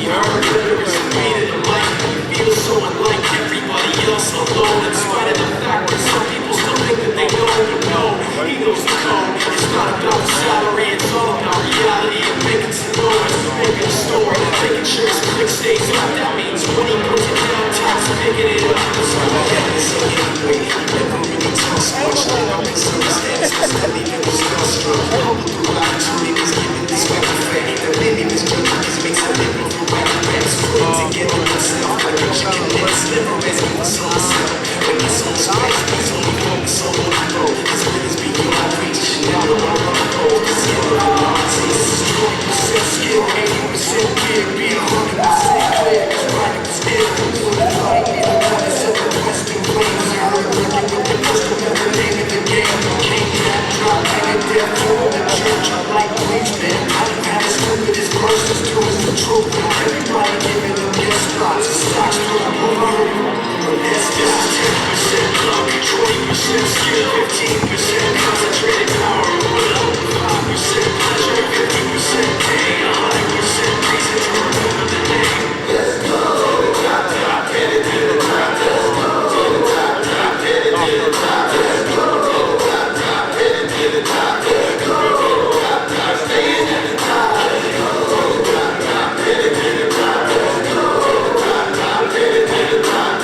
be heard. Lyrics and read it alike. You feel so unlike everybody else alone. In spite of the fact that some people still think that they know. But no, he knows the code. It's not about the salary, it's all about reality and making some noise, making a story, making sure some click stays up. That means when he puts it down, time's picking it up. So I get this anyway. Never really talk much. Then I'm in some stands. Not even was starstruck. All the blue opportunities given this way for fame. The many misjudging these makes a living for writing raps. Putting together myself like a chicken that's never as me was on myself. When he's on space, he's only focused on one flow. His rhythms beyond reach. Now the one on the road. Cause every artist is 20% skill, 80% gear, be 100% clear. Cause writing is ill. When the fight in the morning, set the western flames. I heard working with the first remember name in the game. King that drop, hanging death to the church. I like policemen. I done had as stupid as verses, true as the truth. Everybody giving them guest spots. The stocks through the roof. That's just 10% luck, 20% skill, 15% concentrated power, 5% pleasure, 50% pain, 100% reason to remember the name. Let's go to the top, top, get it to the top. Let's go to the top, top, get it to the top. Let's go to the top, top, get it to the top. Let's go to the top, top, staying at the top. Let's go to the top, top, get it to the top. Let's go to the top, top, get it to the top.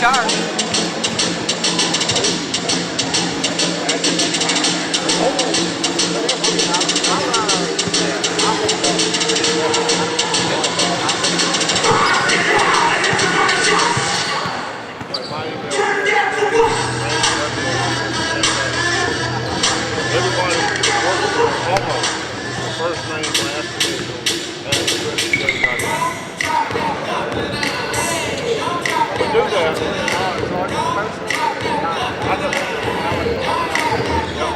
sharp. Everybody almost first name, last initial, and the rest of the everybody. We do that.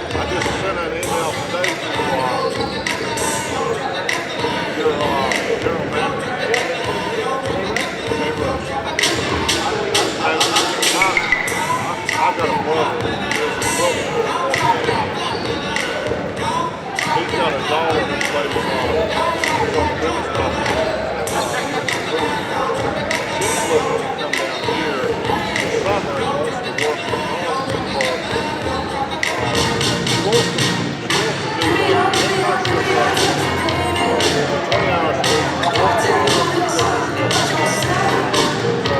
I just sent an email today to your general manager. Hey, Russ. I've got a brother. He's got a daughter that plays from tennis competition. She's looking to come down here this summer and wants to work from home because she wants to do internship 20 hours a week. So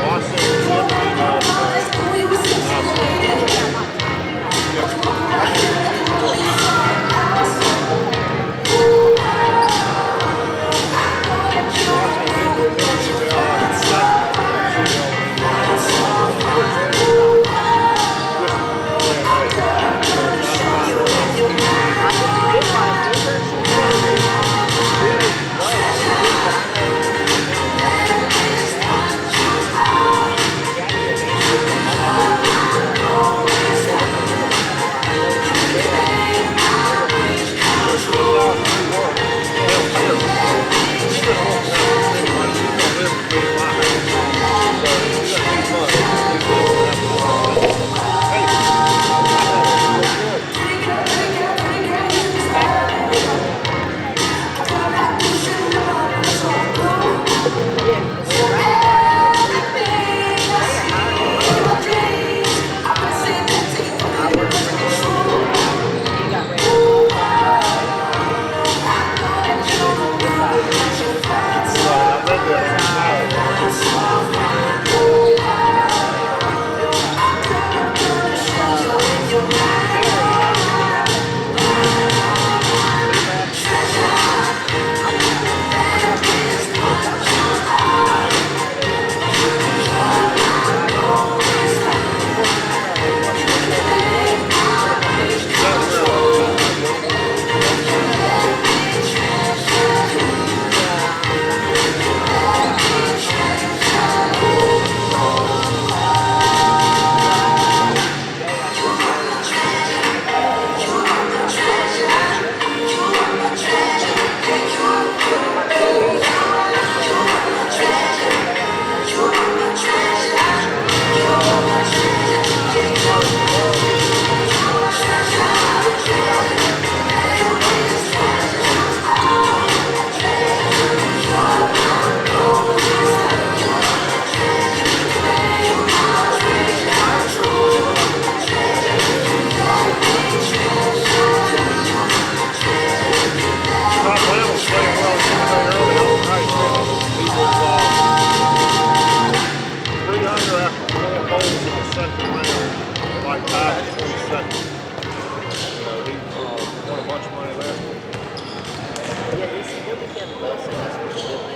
I sent him an email today.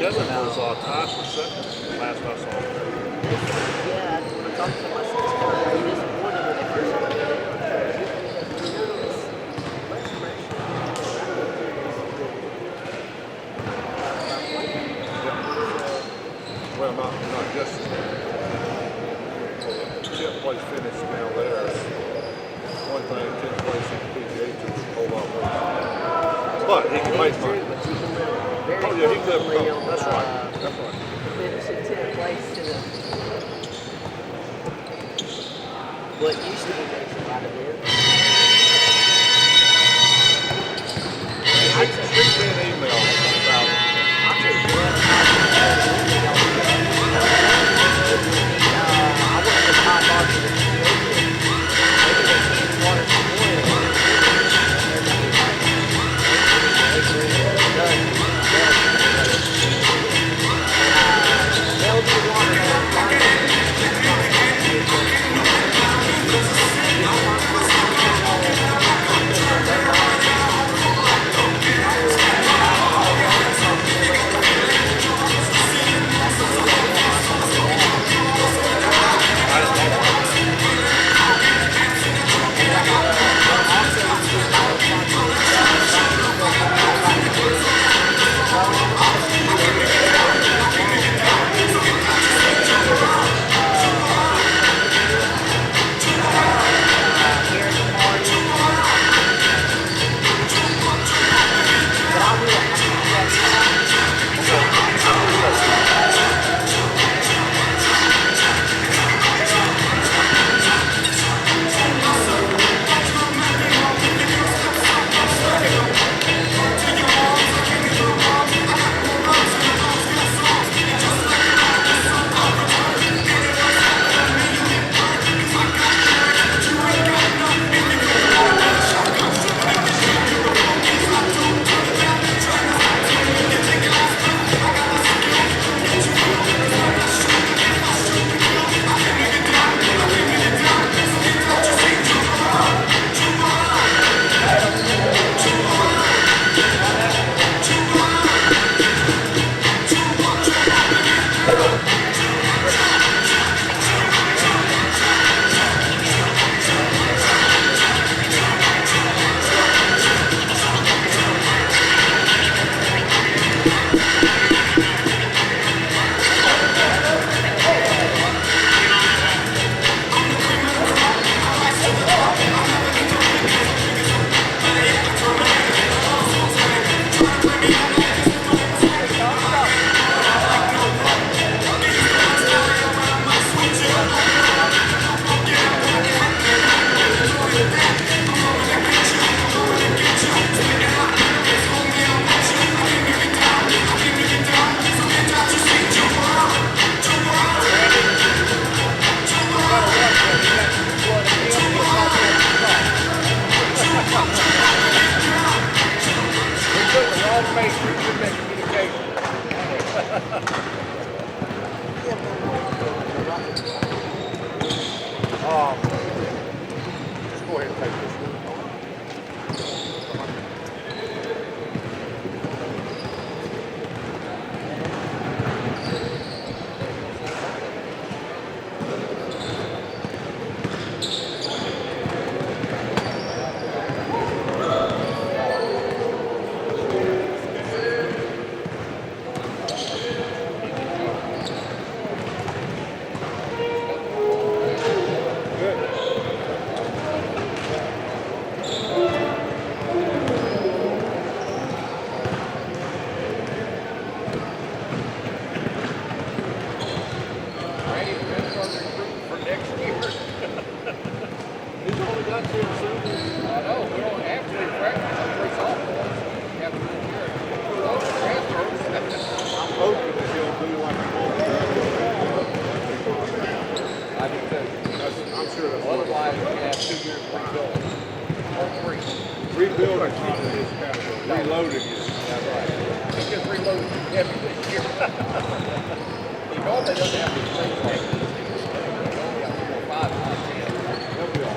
Kevin was tied for second last I saw him. Yeah, I talked to my sister. He disappointed when they first put it in. Well, not just 10th place finish now there. One thing, 10th place in the PGA Tour is a whole lot more. But he can make money. Oh yeah, he could. That's right. That's right. Finish in 10th place to the what used to be makes a lot of it. I sent me an email about it. I'll tell you what. I went to my bar to the maybe they can't water some oil. They'll do water. Just go ahead and take this one. Rebuilding keeping his category. Reloading is. That's right. He just reloaded heavy this year. He normally doesn't have these things like this. He only got 4 or 5 out of 10. He'll be all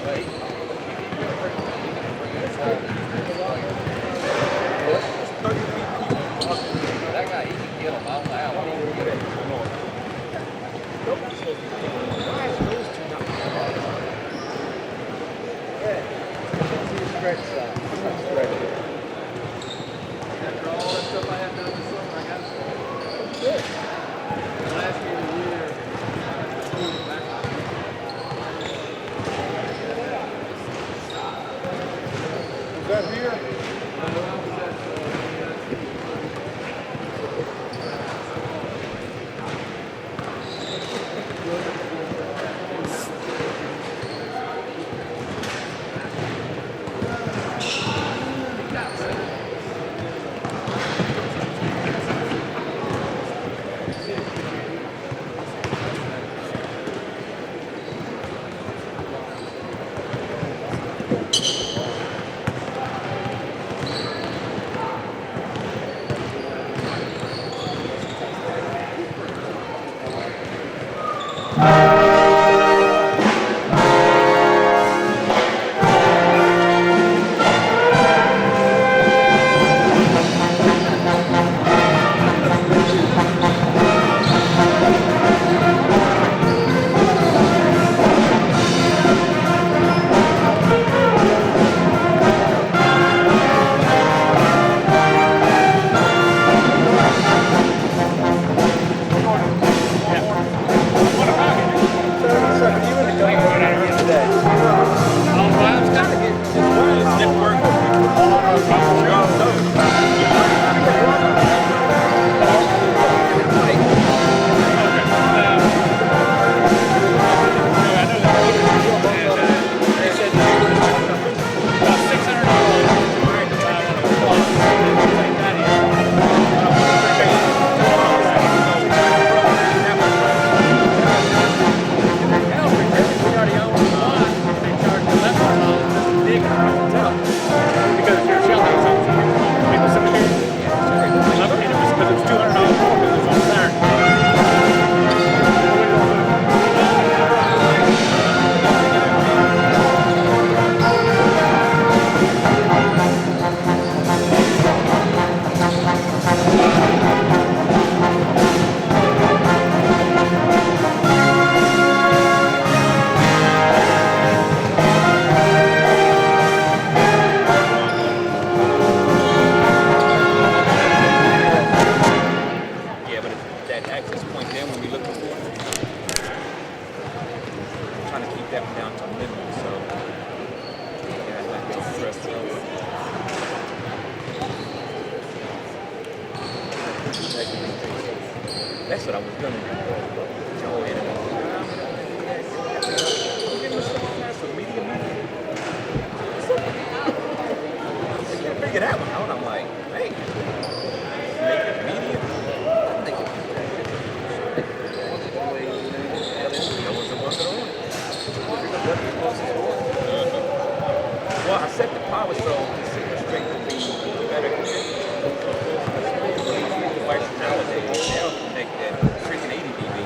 right. But he's going to bring us all that guy, he can get him. I don't know how he can get him. Why is those two not? Stretch side. Stretch. After all that stuff I have done this summer, I got it. Good. Last year of the year, Is that here? That's what I was gonna do. Go ahead and I figured that one out. I'm like, hey, make it medium. I think that was the one that on. Well, I set the power so the super strength would be better. Devices nowadays now can make that freaking 80 dB.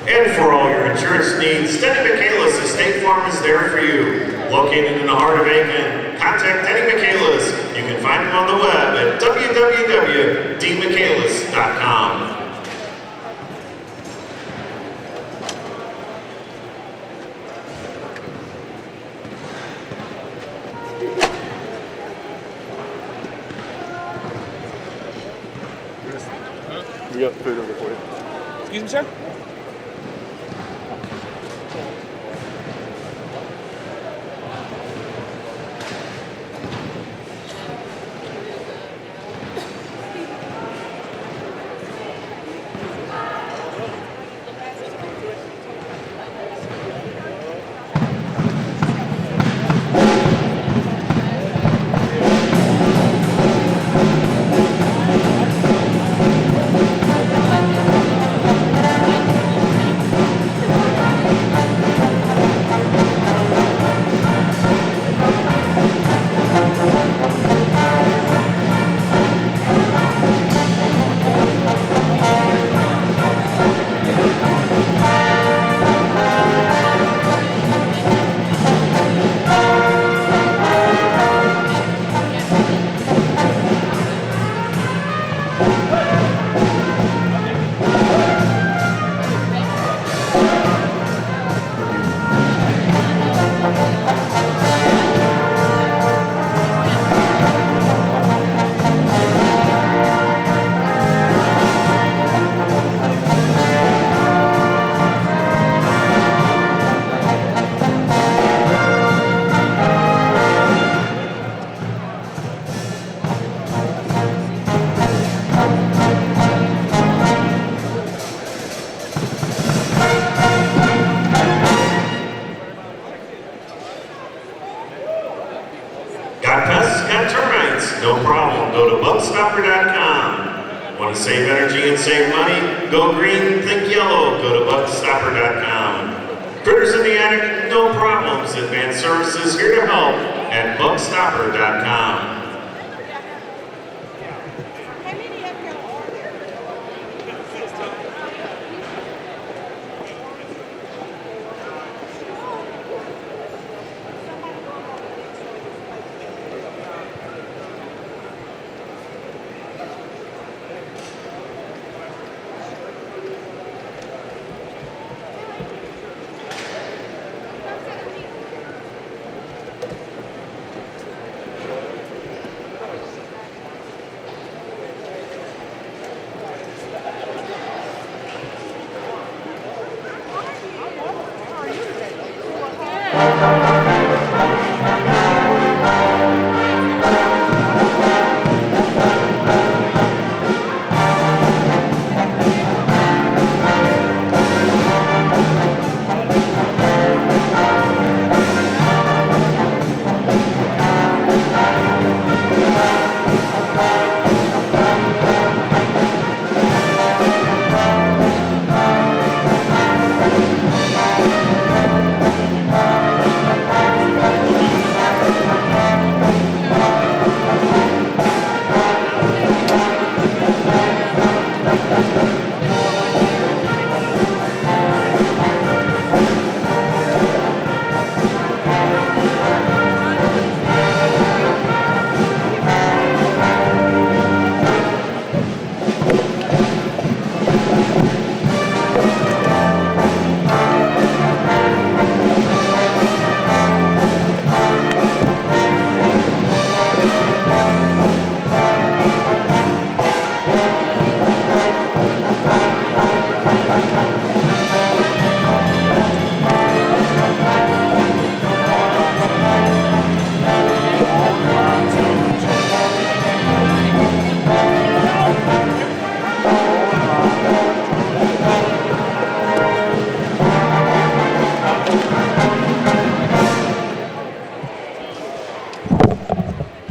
And for all your insurance needs, Denny Michaelis Estate Farm is there for you. Located in the heart of Aiken, contact Denny Michaelis. You can find him on the web at www.dmichaelis.com. We got food over for you. Excuse me, sir? to save energy and save money? Go green, think yellow. Go to buckstopper.com. Critters in the attic, no problems. Advanced Services here to help at buckstopper.com.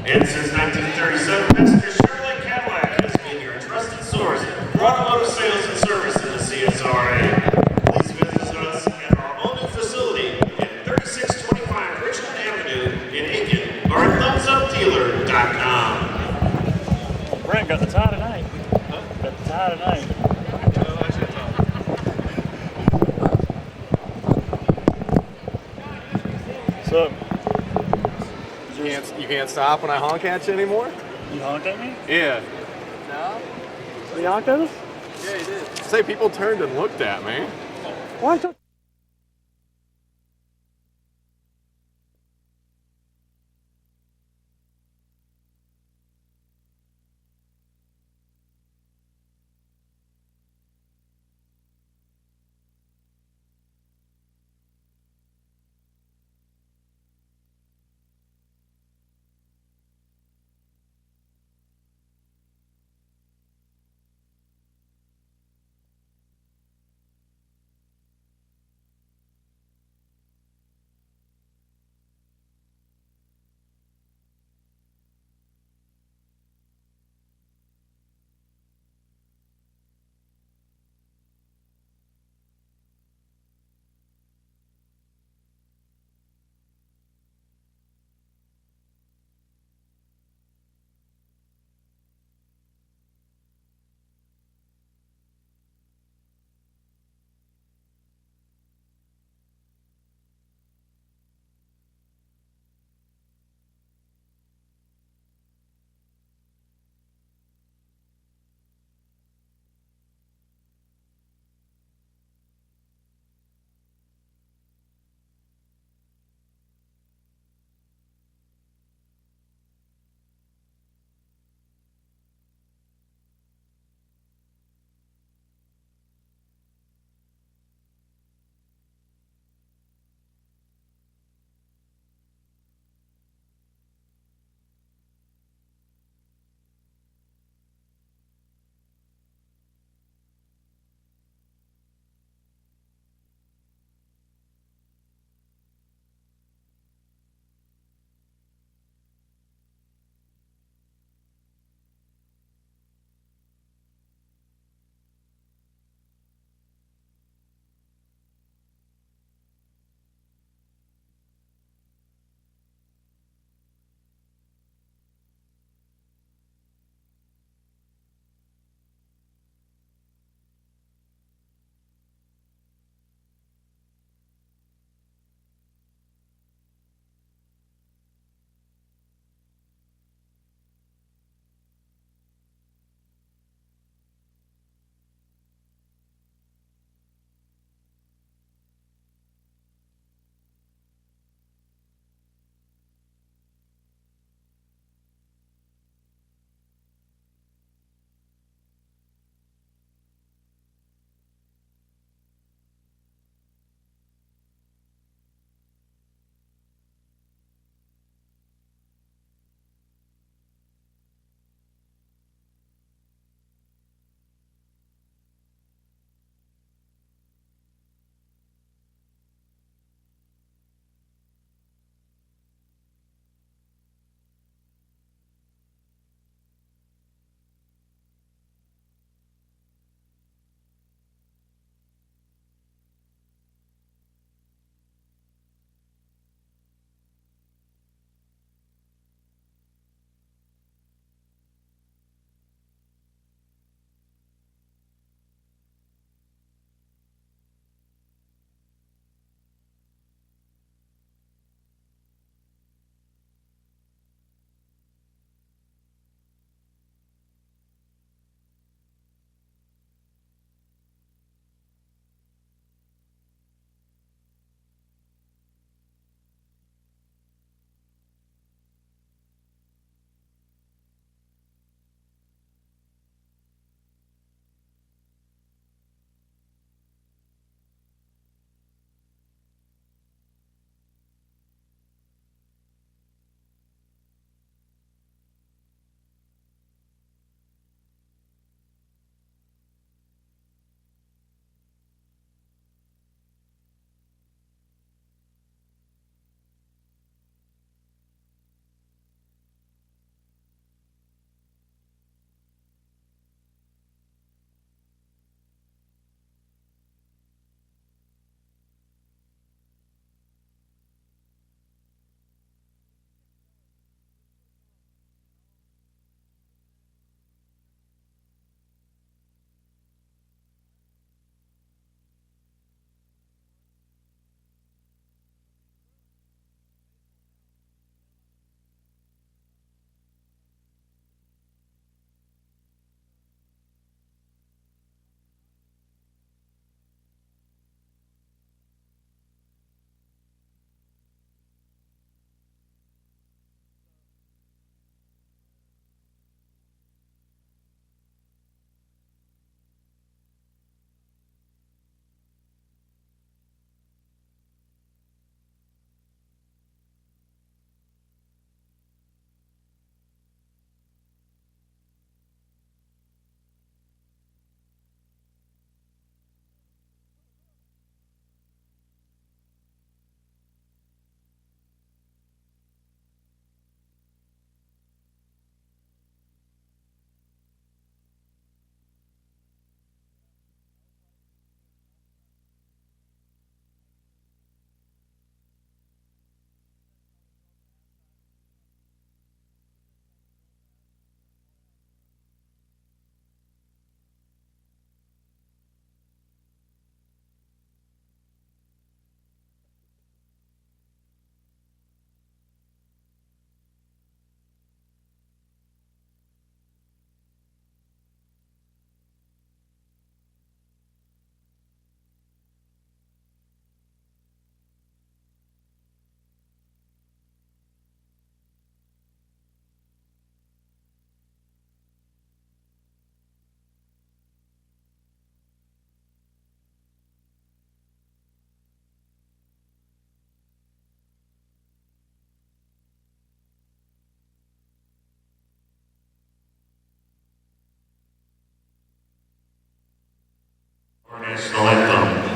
And since 1937, Mr. Chevrolet Cadillac has been your trusted source for automotive sales and service in the CSRA. Please visit us at our all-new facility at 3625 Richland Avenue in Aiken or at thumbsupdealer.com. Brent got the tie tonight. Huh? Got the tie tonight. So, You can't stop when I honk at you anymore? you honked at me? Yeah. You honked at us? Yeah, he did. Say people turned and looked at me. What? national anthem.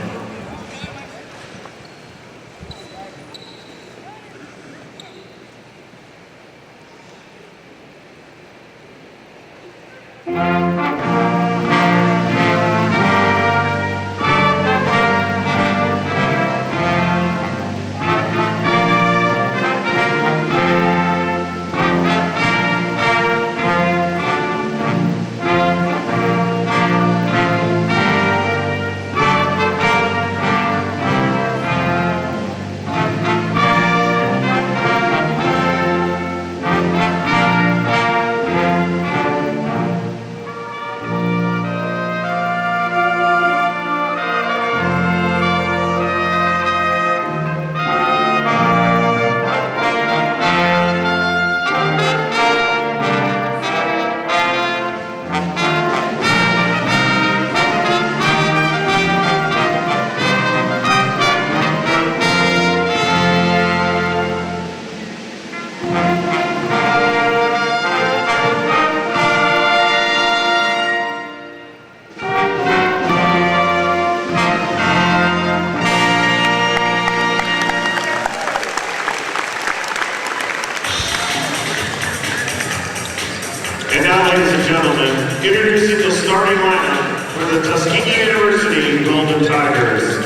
And now, ladies and gentlemen, introducing the starting lineup for the Tuskegee University Golden Tigers.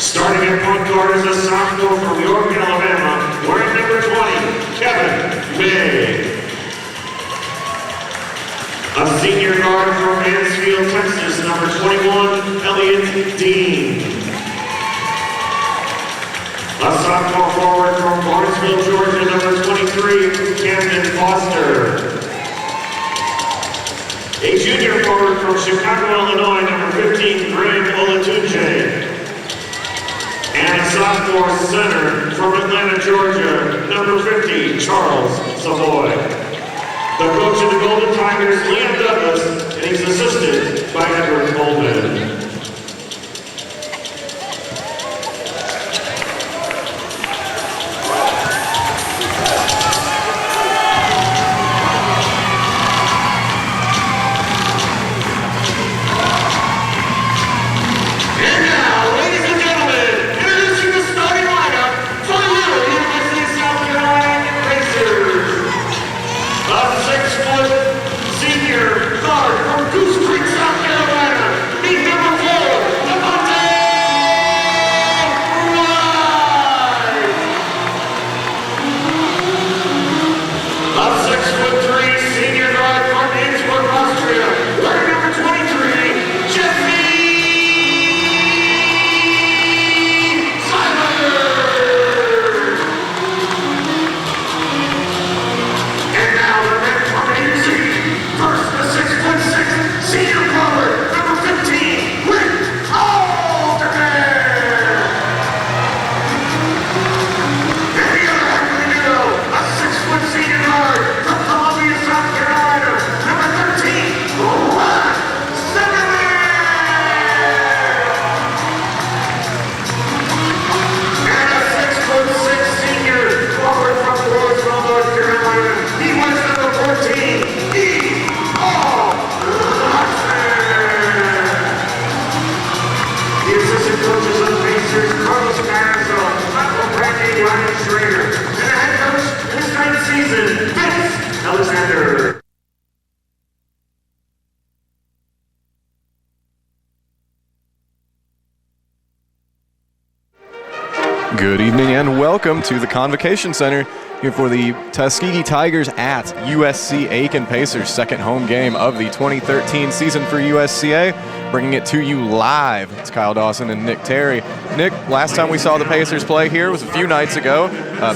Starting at point guard is a sophomore from York, Alabama, wearing number 20, Kevin May. A senior guard from Mansfield, Texas, number 21, Elliot Dean. A sophomore forward from Barnesville, Georgia, number 23, Camden Foster. A junior forward from Chicago, Illinois, number 15, Greg Olatunje. And a sophomore center from Atlanta, Georgia, number 50, Charles Savoy. The coach of the Golden Tigers, Liam Douglas, and he's assisted by Edward Coleman. Good evening and welcome to the Convocation Center here for the Tuskegee Tigers at USC Aiken Pacers' second home game of the 2013 season for USCA. Bringing it to you live, it's Kyle Dawson and Nick Terry. Nick, last time we saw the Pacers play here was a few nights ago.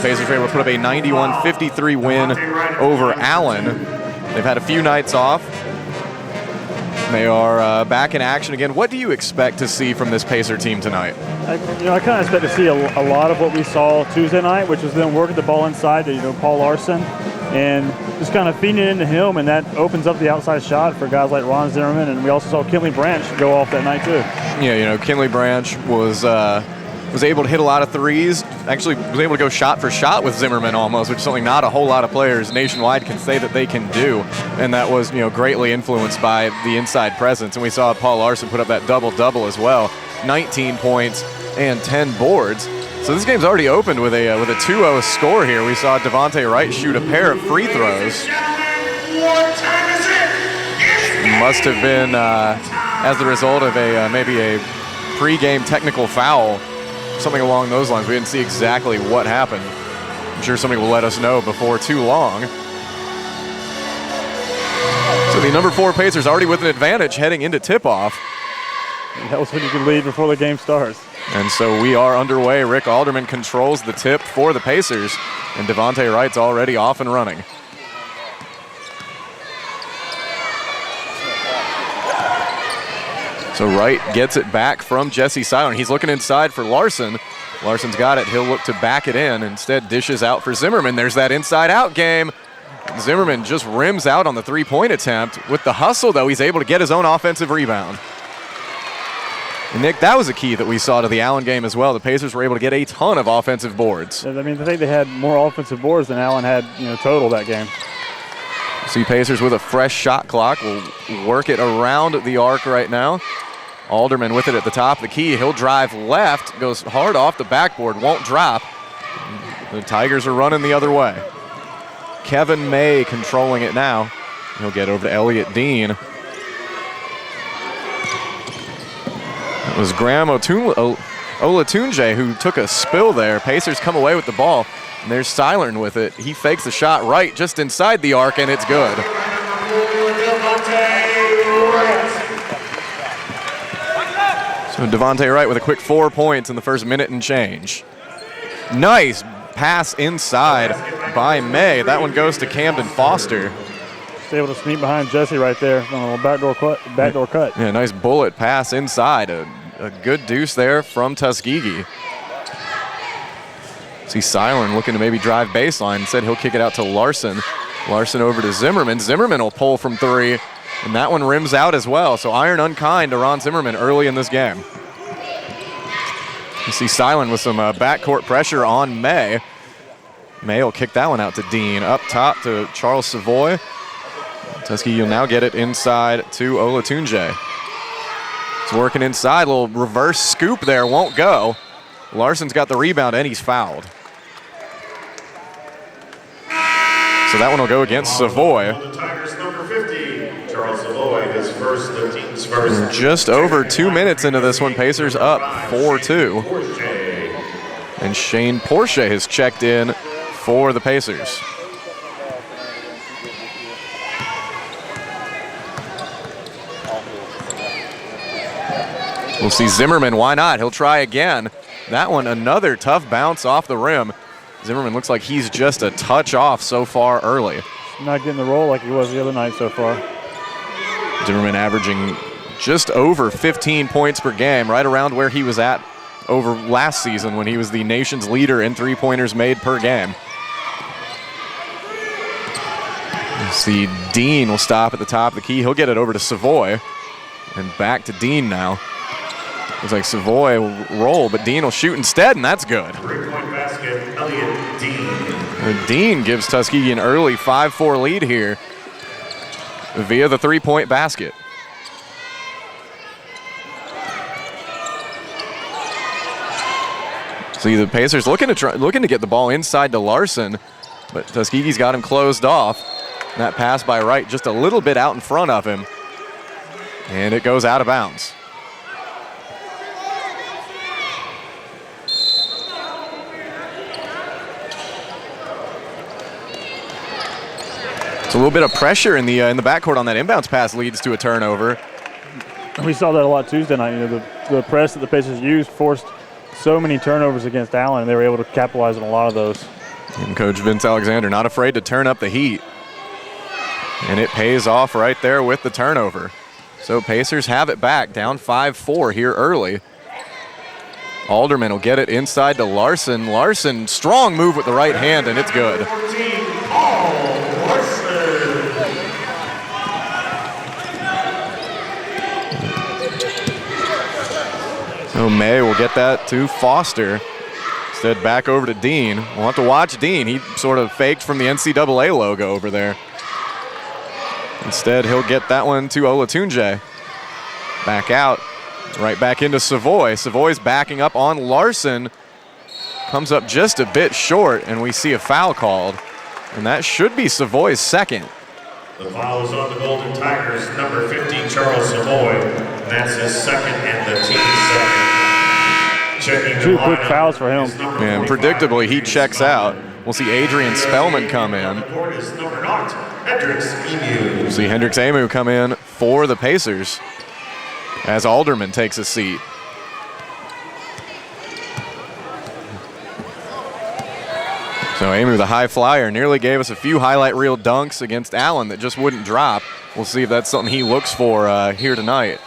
Pacers were able to put up a 91-53 win over Allen. They've had a few nights off. They are back in action again. What do you expect to see from this Pacer team tonight? I kind of expect to see a lot of what we saw Tuesday night, which was them working the ball inside to Paul Larson and just kind of feeding it into him, and that opens up the outside shot for guys like Ron Zimmerman. And we also saw Kinley Branch go off that night too. Yeah, Kinley Branch was able to hit a lot of threes, actually was able to go shot for shot with Zimmerman almost, which is something not a whole lot of players nationwide can say that they can do. And that was, greatly influenced by the inside presence. And we saw Paul Larson put up that double-double as well, 19 points and 10 boards. So this game's already opened with a 2-0 score here. We saw Devontae Wright shoot a pair of free throws. Must have been as the result of maybe a pre-game technical foul, something along those lines. We didn't see exactly what happened. I'm sure somebody will let us know before too long. So the number 4 Pacers already with an advantage heading into tip-off. That was when you could lead before the game starts. And so we are underway. Rick Alderman controls the tip for the Pacers, and Devontae Wright's already off and running. So Wright gets it back from Jesse Seiler. He's looking inside for Larson. Larson's got it. He'll look to back it in. Instead, dishes out for Zimmerman. There's that inside-out game. Zimmerman just rims out on the three-point attempt. With the hustle, though, he's able to get his own offensive rebound. And Nick, that was a key that we saw to the Allen game as well. The Pacers were able to get a ton of offensive boards. I think they had more offensive boards than Allen had, total that game. See Pacers with a fresh shot clock. We'll work it around the arc right now. Alderman with it at the top of the key. He'll drive left, goes hard off the backboard, won't drop. The Tigers are running the other way. Kevin May controlling it now. He'll get over to Elliott Dean. It was Graham Olatunje who took a spill there. Pacers come away with the ball, and there's Seilern with it. He fakes the shot right just inside the arc, and it's good. So Devontae Wright with a quick 4 points in the first minute and change. Nice pass inside by May. That one goes to Camden Foster. He's able to sneak behind Jesse right there on a backdoor cut. Yeah, nice bullet pass inside. A good deuce there from Tuskegee. See Seilern looking to maybe drive baseline. Instead, he'll kick it out to Larson. Larson over to Zimmerman. Zimmerman will pull from 3, and that one rims out as well. So iron unkind to Ron Zimmerman early in this game. You see Seilern with some backcourt pressure on May. May will kick that one out to Dean. Up top to Charles Savoy. Tuskegee will now get it inside to Olatunje. It's working inside, a little reverse scoop there, won't go. Larson's got the rebound and he's fouled. So that one will go against Savoy. The Tigers number 50, Charles Savoy, his first, the team's first. Just over 2 minutes into this one, Pacers up 4-2. And Shane Porsche has checked in for the Pacers. We'll see Zimmerman, why not? He'll try again. That one, another tough bounce off the rim. Zimmerman looks like he's just a touch off so far early. Not getting the roll like he was the other night so far. Zimmerman averaging just over 15 points per game, right around where he was at over last season when he was the nation's leader in three-pointers made per game. You see Dean will stop at the top of the key. He'll get it over to Savoy. And back to Dean now. Looks like Savoy will roll, but Dean will shoot instead, and that's good. Three-point basket, Elliott Dean. Dean gives Tuskegee an early 5-4 lead here via the three-point basket. See the Pacers looking to get the ball inside to Larson, but Tuskegee's got him closed off. And that pass by Wright just a little bit out in front of him, and it goes out of bounds. So a little bit of pressure in the backcourt on that inbounds pass leads to a turnover. We saw that a lot Tuesday night. The press that the Pacers used forced so many turnovers against Allen, and they were able to capitalize on a lot of those. And Coach Vince Alexander not afraid to turn up the heat. And it pays off right there with the turnover. So Pacers have it back, down 5-4 here early. Alderman will get it inside to Larson. Larson, strong move with the right hand, and it's good. So May will get that to Foster. Instead, back over to Dean. We'll have to watch Dean. He sort of faked from the NCAA logo over there. Instead, he'll get that one to Olatunji. Back out, right back into Savoy. Savoy's backing up on Larson. Comes up just a bit short, and we see a foul called. And that should be Savoy's second. The foul is on the Golden Tigers, number 15, Charles Savoy. That's his second and the team's second. Checking the Two quick lineup fouls for him. is number And 45, predictably, he checks out. We'll see Adrian Spellman come On in. the board is number 9, Hendricks Emu. We'll see Hendricks Amu come in for the Pacers as Alderman takes a seat. So Amu, the high flyer, nearly gave us a few highlight reel dunks against Allen that just wouldn't drop. We'll see if that's something he looks for here tonight,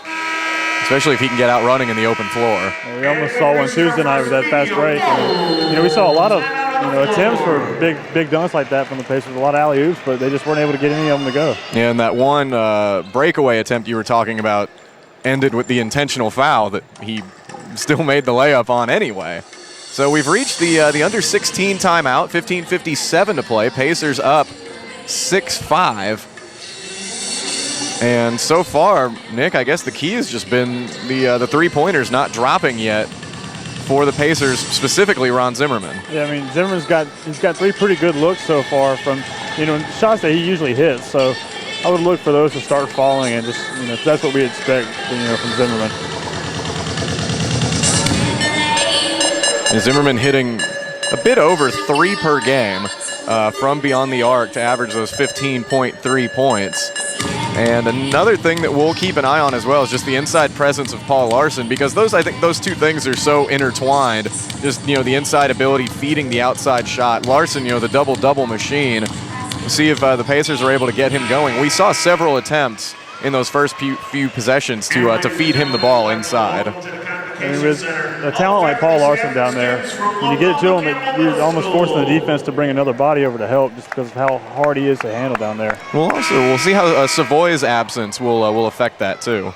especially if he can get out running in the open floor. Yeah, we almost saw one Tuesday night with that fast break. And, we saw a lot of attempts for big dunks like that from the Pacers, a lot of alley-oops, but they just weren't able to get any of them to go. Yeah, and that one breakaway attempt you were talking about ended with the intentional foul that he still made the layup on anyway. So we've reached the under-16 timeout, 15:57 to play. Pacers up 6-5. And so far, Nick, I guess the key has just been the three-pointers not dropping yet for the Pacers, specifically Ron Zimmerman. Yeah, I mean, Zimmerman's got three pretty good looks so far from, shots that he usually hits. So I would look for those to start falling, and just, that's what we expect, from Zimmerman. And Zimmerman hitting a bit over 3 per game from beyond the arc to average those 15.3 points. And another thing that we'll keep an eye on as well is just the inside presence of Paul Larson, because I think those two things are so intertwined. Just, the inside ability feeding the outside shot. Larson, the double-double machine. We'll see if the Pacers are able to get him going. We saw several attempts in those first few possessions to feed him the ball inside. I mean, with a talent like Paul Larson down there, when you get it to him, you're almost forcing the defense to bring another body over to help just because of how hard he is to handle down there. We'll see how Savoy's absence will affect that too.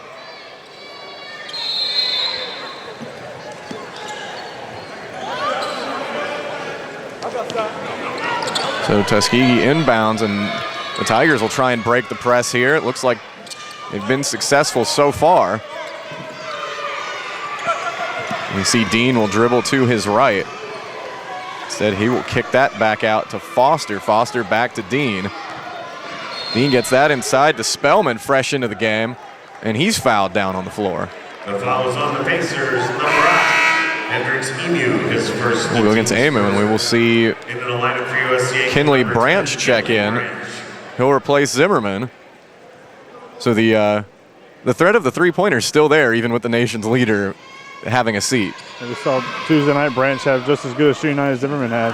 So Tuskegee inbounds, and the Tigers will try and break the press here. It looks like they've been successful so far. You see Dean will dribble to his right. Instead, he will kick that back out to Foster. Foster back to Dean. Dean gets that inside to Spellman, fresh into the game, and he's fouled down on the floor. The foul is on the Pacers, number 8, Hendricks Emu, his first. We'll go against Amu, and we will see Into the lineup for USC. Kinley number Branch 10, check in. Branch. He'll replace Zimmerman. So the threat of the three-pointer is still there, even with the nation's leader having a seat. And we saw Tuesday night Branch have just as good a shooting night as Zimmerman had.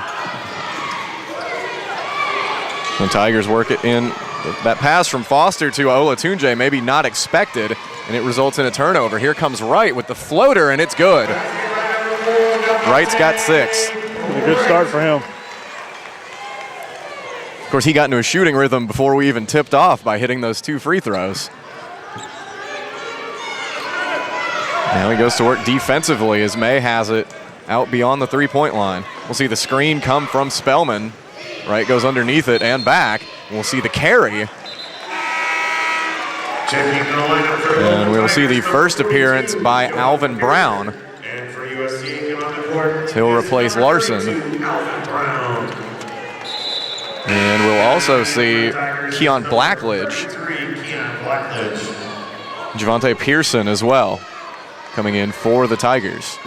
The Tigers work it in. That pass from Foster to Olatunji, maybe not expected, and it results in a turnover. Here comes Wright with the floater, and it's good. Wright's got 6. A good start for him. Of course, he got into a shooting rhythm before we even tipped off by hitting those 2 free throws. Now he goes to work defensively as May has it out beyond the three-point line. We'll see the screen come from Spellman. Wright goes underneath it and back. We'll see the carry. Checking the lineup for And we'll see the first appearance by Alvin Brown. And for USC Aiken on the court. He'll replace Larson. 32, Alvin Brown. And we'll also see Keon Blackledge, 3, Keon Blackledge. Javante Pearson as well, coming in for the Tigers.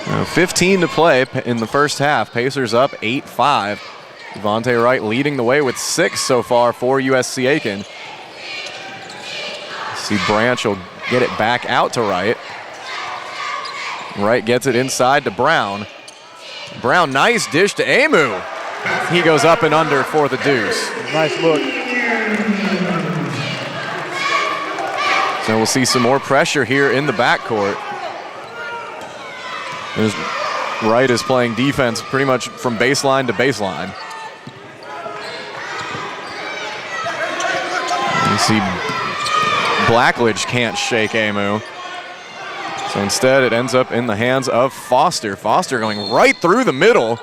Now 15 to play in the first half. Pacers up 8-5. Javante Wright leading the way with 6 so far for USC Aiken. See Branch will get it back out to Wright. Wright gets it inside to Brown. Brown, nice dish to Amu. He goes up and under for the deuce. Nice look. So we'll see some more pressure here in the backcourt. As Wright is playing defense pretty much from baseline to baseline. You see Blackledge can't shake Amu. So instead, it ends up in the hands of Foster. Foster going right through the middle.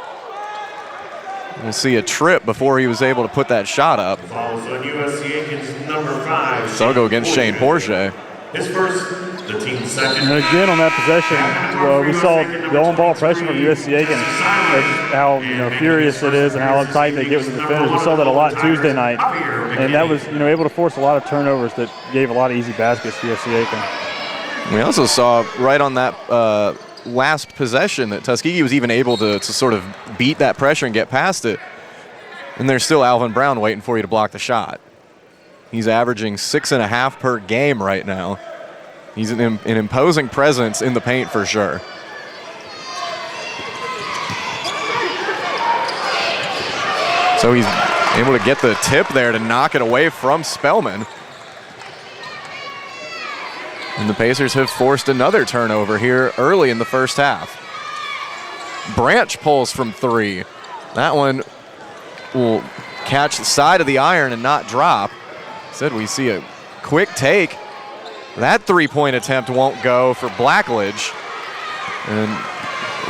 We'll see a trip before he was able to put that shot up. Follows on USC Aiken's number 5. So I'll go against Shane Porsche. His first, the team's second. And again on that possession, we saw the on-ball pressure from USC Aiken. That's how furious it is and how uptight they get with the defenders. We saw that a lot Tuesday night, and that was able to force a lot of turnovers that gave a lot of easy baskets to USC Aiken. We also saw right on that last possession that Tuskegee was even able to sort of beat that pressure and get past it. And there's still Alvin Brown waiting for you to block the shot. He's averaging 6.5 per game right now. He's an imposing presence in the paint for sure. So he's able to get the tip there to knock it away from Spellman. And the Pacers have forced another turnover here early in the first half. Branch pulls from 3. That one will catch the side of the iron and not drop. Instead, we see a quick take. That three-point attempt won't go for Blackledge. And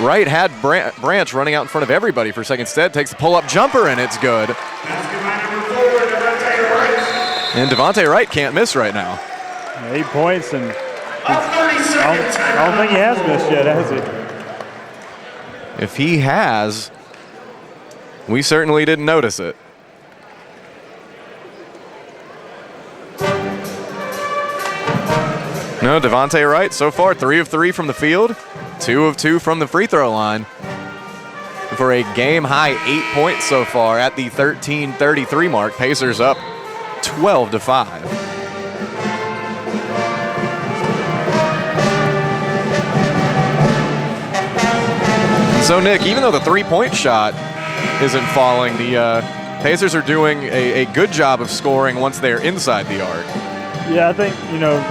Wright had Branch running out in front of everybody for a second. Instead, takes the pull-up jumper, and it's good. And Devontae Wright can't miss right now. 8 points, and I don't think he has missed yet, has he? If he has, we certainly didn't notice it. No, Devontae Wright so far 3 of 3 from the field, 2 of 2 from the free throw line. For a game-high 8 points so far at the 13:33 mark. Pacers up 12-5. So, Nick, even though the three-point shot isn't falling, the Pacers are doing a good job of scoring once they're inside the arc. Yeah, I think,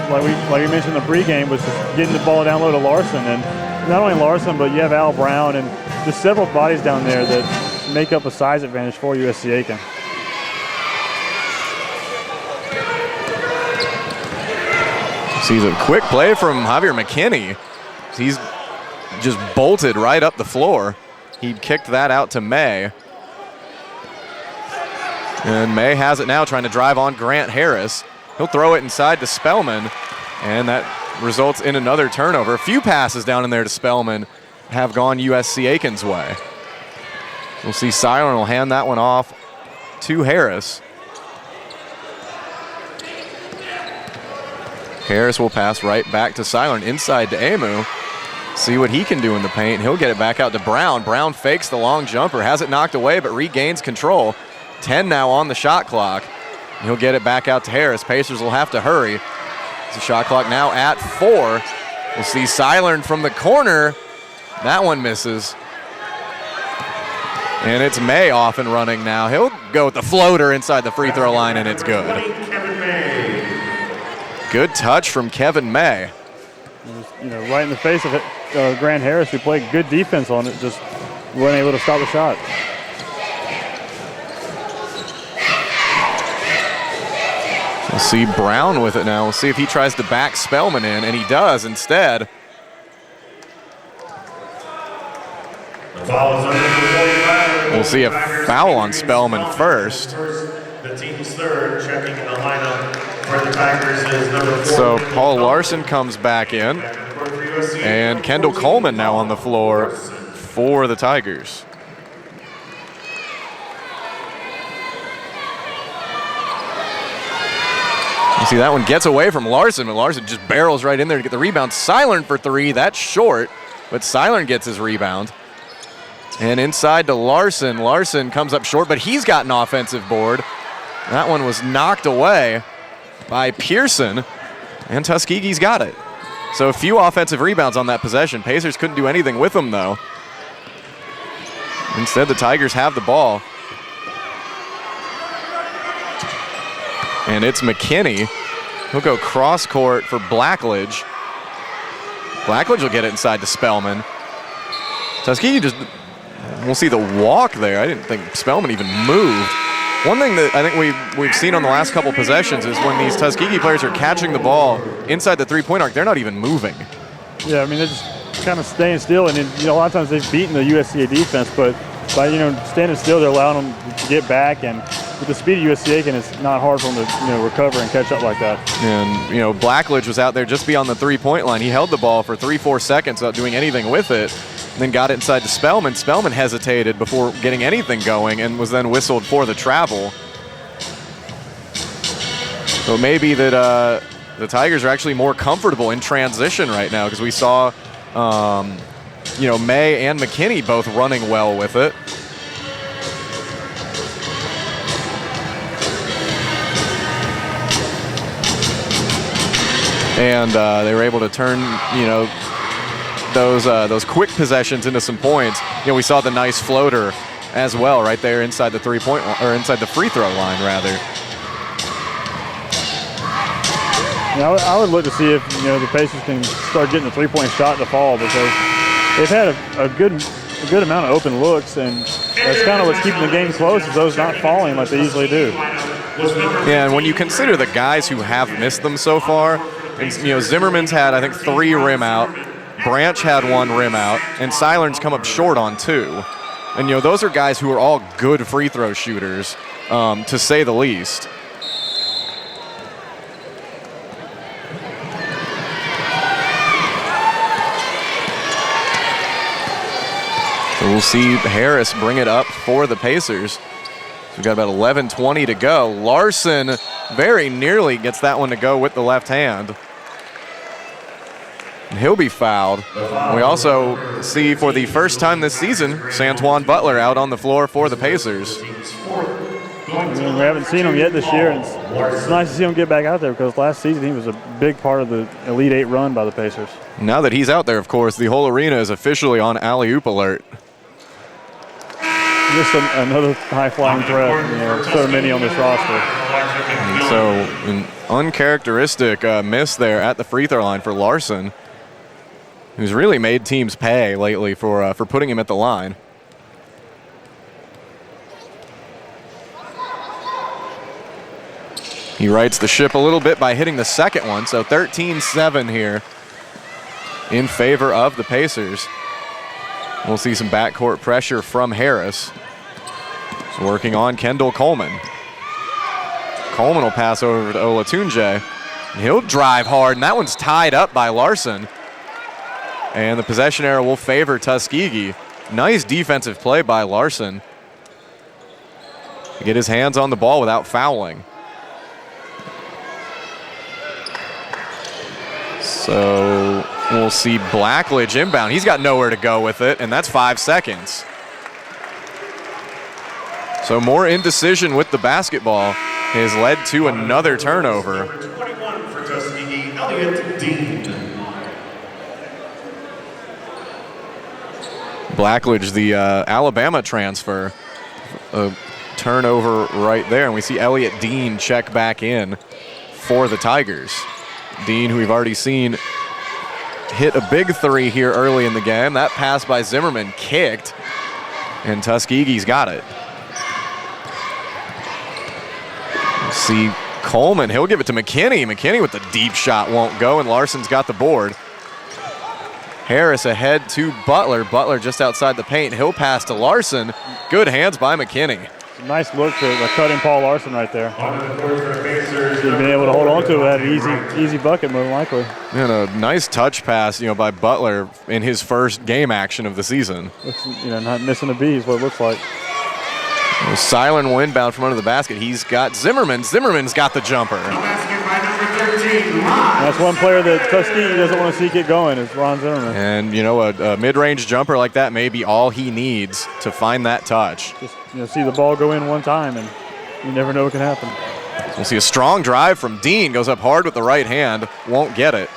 like we mentioned in the pregame, was just getting the ball down low to Larson. And not only Larson, but you have Al Brown and just several bodies down there that make up a size advantage for USC Aiken. Sees a quick play from Javier McKinney. He's just bolted right up the floor. He kicked that out to May. And May has it now, trying to drive on Grant Harris. He'll throw it inside to Spellman, and that results in another turnover. A few passes down in there to Spellman have gone USC Aiken's way. We'll see Siren will hand that one off to Harris. Harris will pass right back to Siren, inside to Amu. See what he can do in the paint. He'll get it back out to Brown. Brown fakes the long jumper, has it knocked away, but regains control. 10 now on the shot clock. He'll get it back out to Harris. Pacers will have to hurry. The shot clock now at 4. We'll see Silern from the corner. That one misses. And it's May off and running now. He'll go with the floater inside the free throw line, and it's good. Good touch from Kevin May. Right in the face of it, Grant Harris, who played good defense on it, just wasn't able to stop the shot. We'll see Brown with it now. We'll see if he tries to back Spellman in, and he does instead. We'll see a foul on Spellman first. The team's third, checking in the lineup for the Tigers is number 4. So Paul Larson comes back in, and Kendall Coleman now on the floor for the Tigers. You see that one gets away from Larson, but Larson just barrels right in there to get the rebound. Silern for 3, that's short, but Silern gets his rebound. And inside to Larson. Larson comes up short, but he's got an offensive board. That one was knocked away by Pearson, and Tuskegee's got it. So a few offensive rebounds on that possession. Pacers couldn't do anything with them, though. Instead, the Tigers have the ball. And it's McKinney. He'll go cross court for Blackledge. Blackledge will get it inside to Spellman. Tuskegee just, we'll see the walk there. I didn't think Spellman even moved. One thing that I think we've seen on the last couple possessions is when these Tuskegee players are catching the ball inside the three-point arc, they're not even moving. Yeah, I mean, they're just kind of staying still, and then, a lot of times they've beaten the USCA defense, but by standing still, they're allowing them to get back, and with the speed of USC Aiken, it's not hard for them to recover and catch up like that. And Blackledge was out there just beyond the 3-point line. He held the ball for 3-4 seconds without doing anything with it, and then got it inside to Spellman. Spellman hesitated before getting anything going and was then whistled for the travel. So maybe that the Tigers are actually more comfortable in transition right now, because we saw May and McKinney both running well with it. And they were able to turn, those quick possessions into some points. We saw the nice floater as well right there inside the 3-point or inside the free throw line rather. I would look to see if the Pacers can start getting the 3-point shot to fall, because they've had a good amount of open looks, and that's kind of what's keeping the game close, is those not falling like they usually do. Yeah, and when you consider the guys who have missed them so far, and, Zimmerman's had, I think, 3 rim out, Branch had 1 rim out, and Seiler's come up short on 2. And, those are guys who are all good free throw shooters, to say the least. So we'll see Harris bring it up for the Pacers. So we've got about 11:20 to go. Larson very nearly gets that one to go with the left hand. And he'll be fouled. We also see, for the first time this season, Santuan Butler out on the floor for the Pacers. We haven't seen him yet this year, and it's nice to see him get back out there, because last season he was a big part of the Elite 8 run by the Pacers. Now that he's out there, of course, the whole arena is officially on alley-oop alert. Just another high-flying threat, so many on this roster. And so an uncharacteristic miss there at the free throw line for Larson, who's really made teams pay lately for putting him at the line. He rights the ship a little bit by hitting the second one, so 13-7 here in favor of the Pacers. We'll see some backcourt pressure from Harris. He's working on Kendall Coleman. Coleman will pass over to Olatunji. He'll drive hard, and that one's tied up by Larson. And the possession arrow will favor Tuskegee. Nice defensive play by Larson to get his hands on the ball without fouling. So we'll see Blackledge inbound. He's got nowhere to go with it, and that's 5 seconds. So more indecision with the basketball has led to another turnover. 21 for Tuskegee, Elliott Dean. Blackledge, the Alabama transfer. A turnover right there, and we see Elliott Dean check back in for the Tigers. Dean, who we've already seen hit a big 3 here early in the game. That pass by Zimmerman kicked, and Tuskegee's got it. We'll see Coleman, he'll give it to McKinney. McKinney with the deep shot won't go, and Larson's got the board. Harris ahead to Butler. Butler just outside the paint. He'll pass to Larson. Good hands by McKinney. Nice look to cutting Paul Larson right there. He's been able to hold on to it. Had an easy bucket, more than likely. And a nice touch pass, by Butler in his first game action of the season. Looks, not missing a beat is what it looks like. Silent will inbound from under the basket. He's got Zimmerman. Zimmerman's got the jumper. That's one player that Tuskegee doesn't want to see get going, is Ron Zimmerman. And, a mid-range jumper like that may be all he needs to find that touch. Just, see the ball go in one time, and you never know what can happen. We'll see a strong drive from Dean. Goes up hard with the right hand. Won't get it.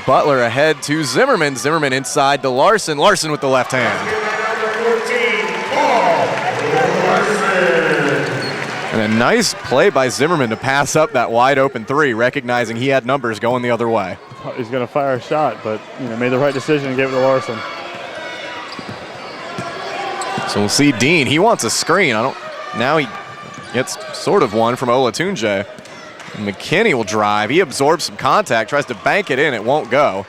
Butler ahead to Zimmerman. Zimmerman inside to Larson. Larson with the left hand. And a nice play by Zimmerman to pass up that wide open 3, recognizing he had numbers going the other way. He's going to fire a shot, but made the right decision and gave it to Larson. So we'll see Dean. He wants a screen. Now he gets sort of one from Olatunji. McKinney will drive. He absorbs some contact, tries to bank it in. It won't go.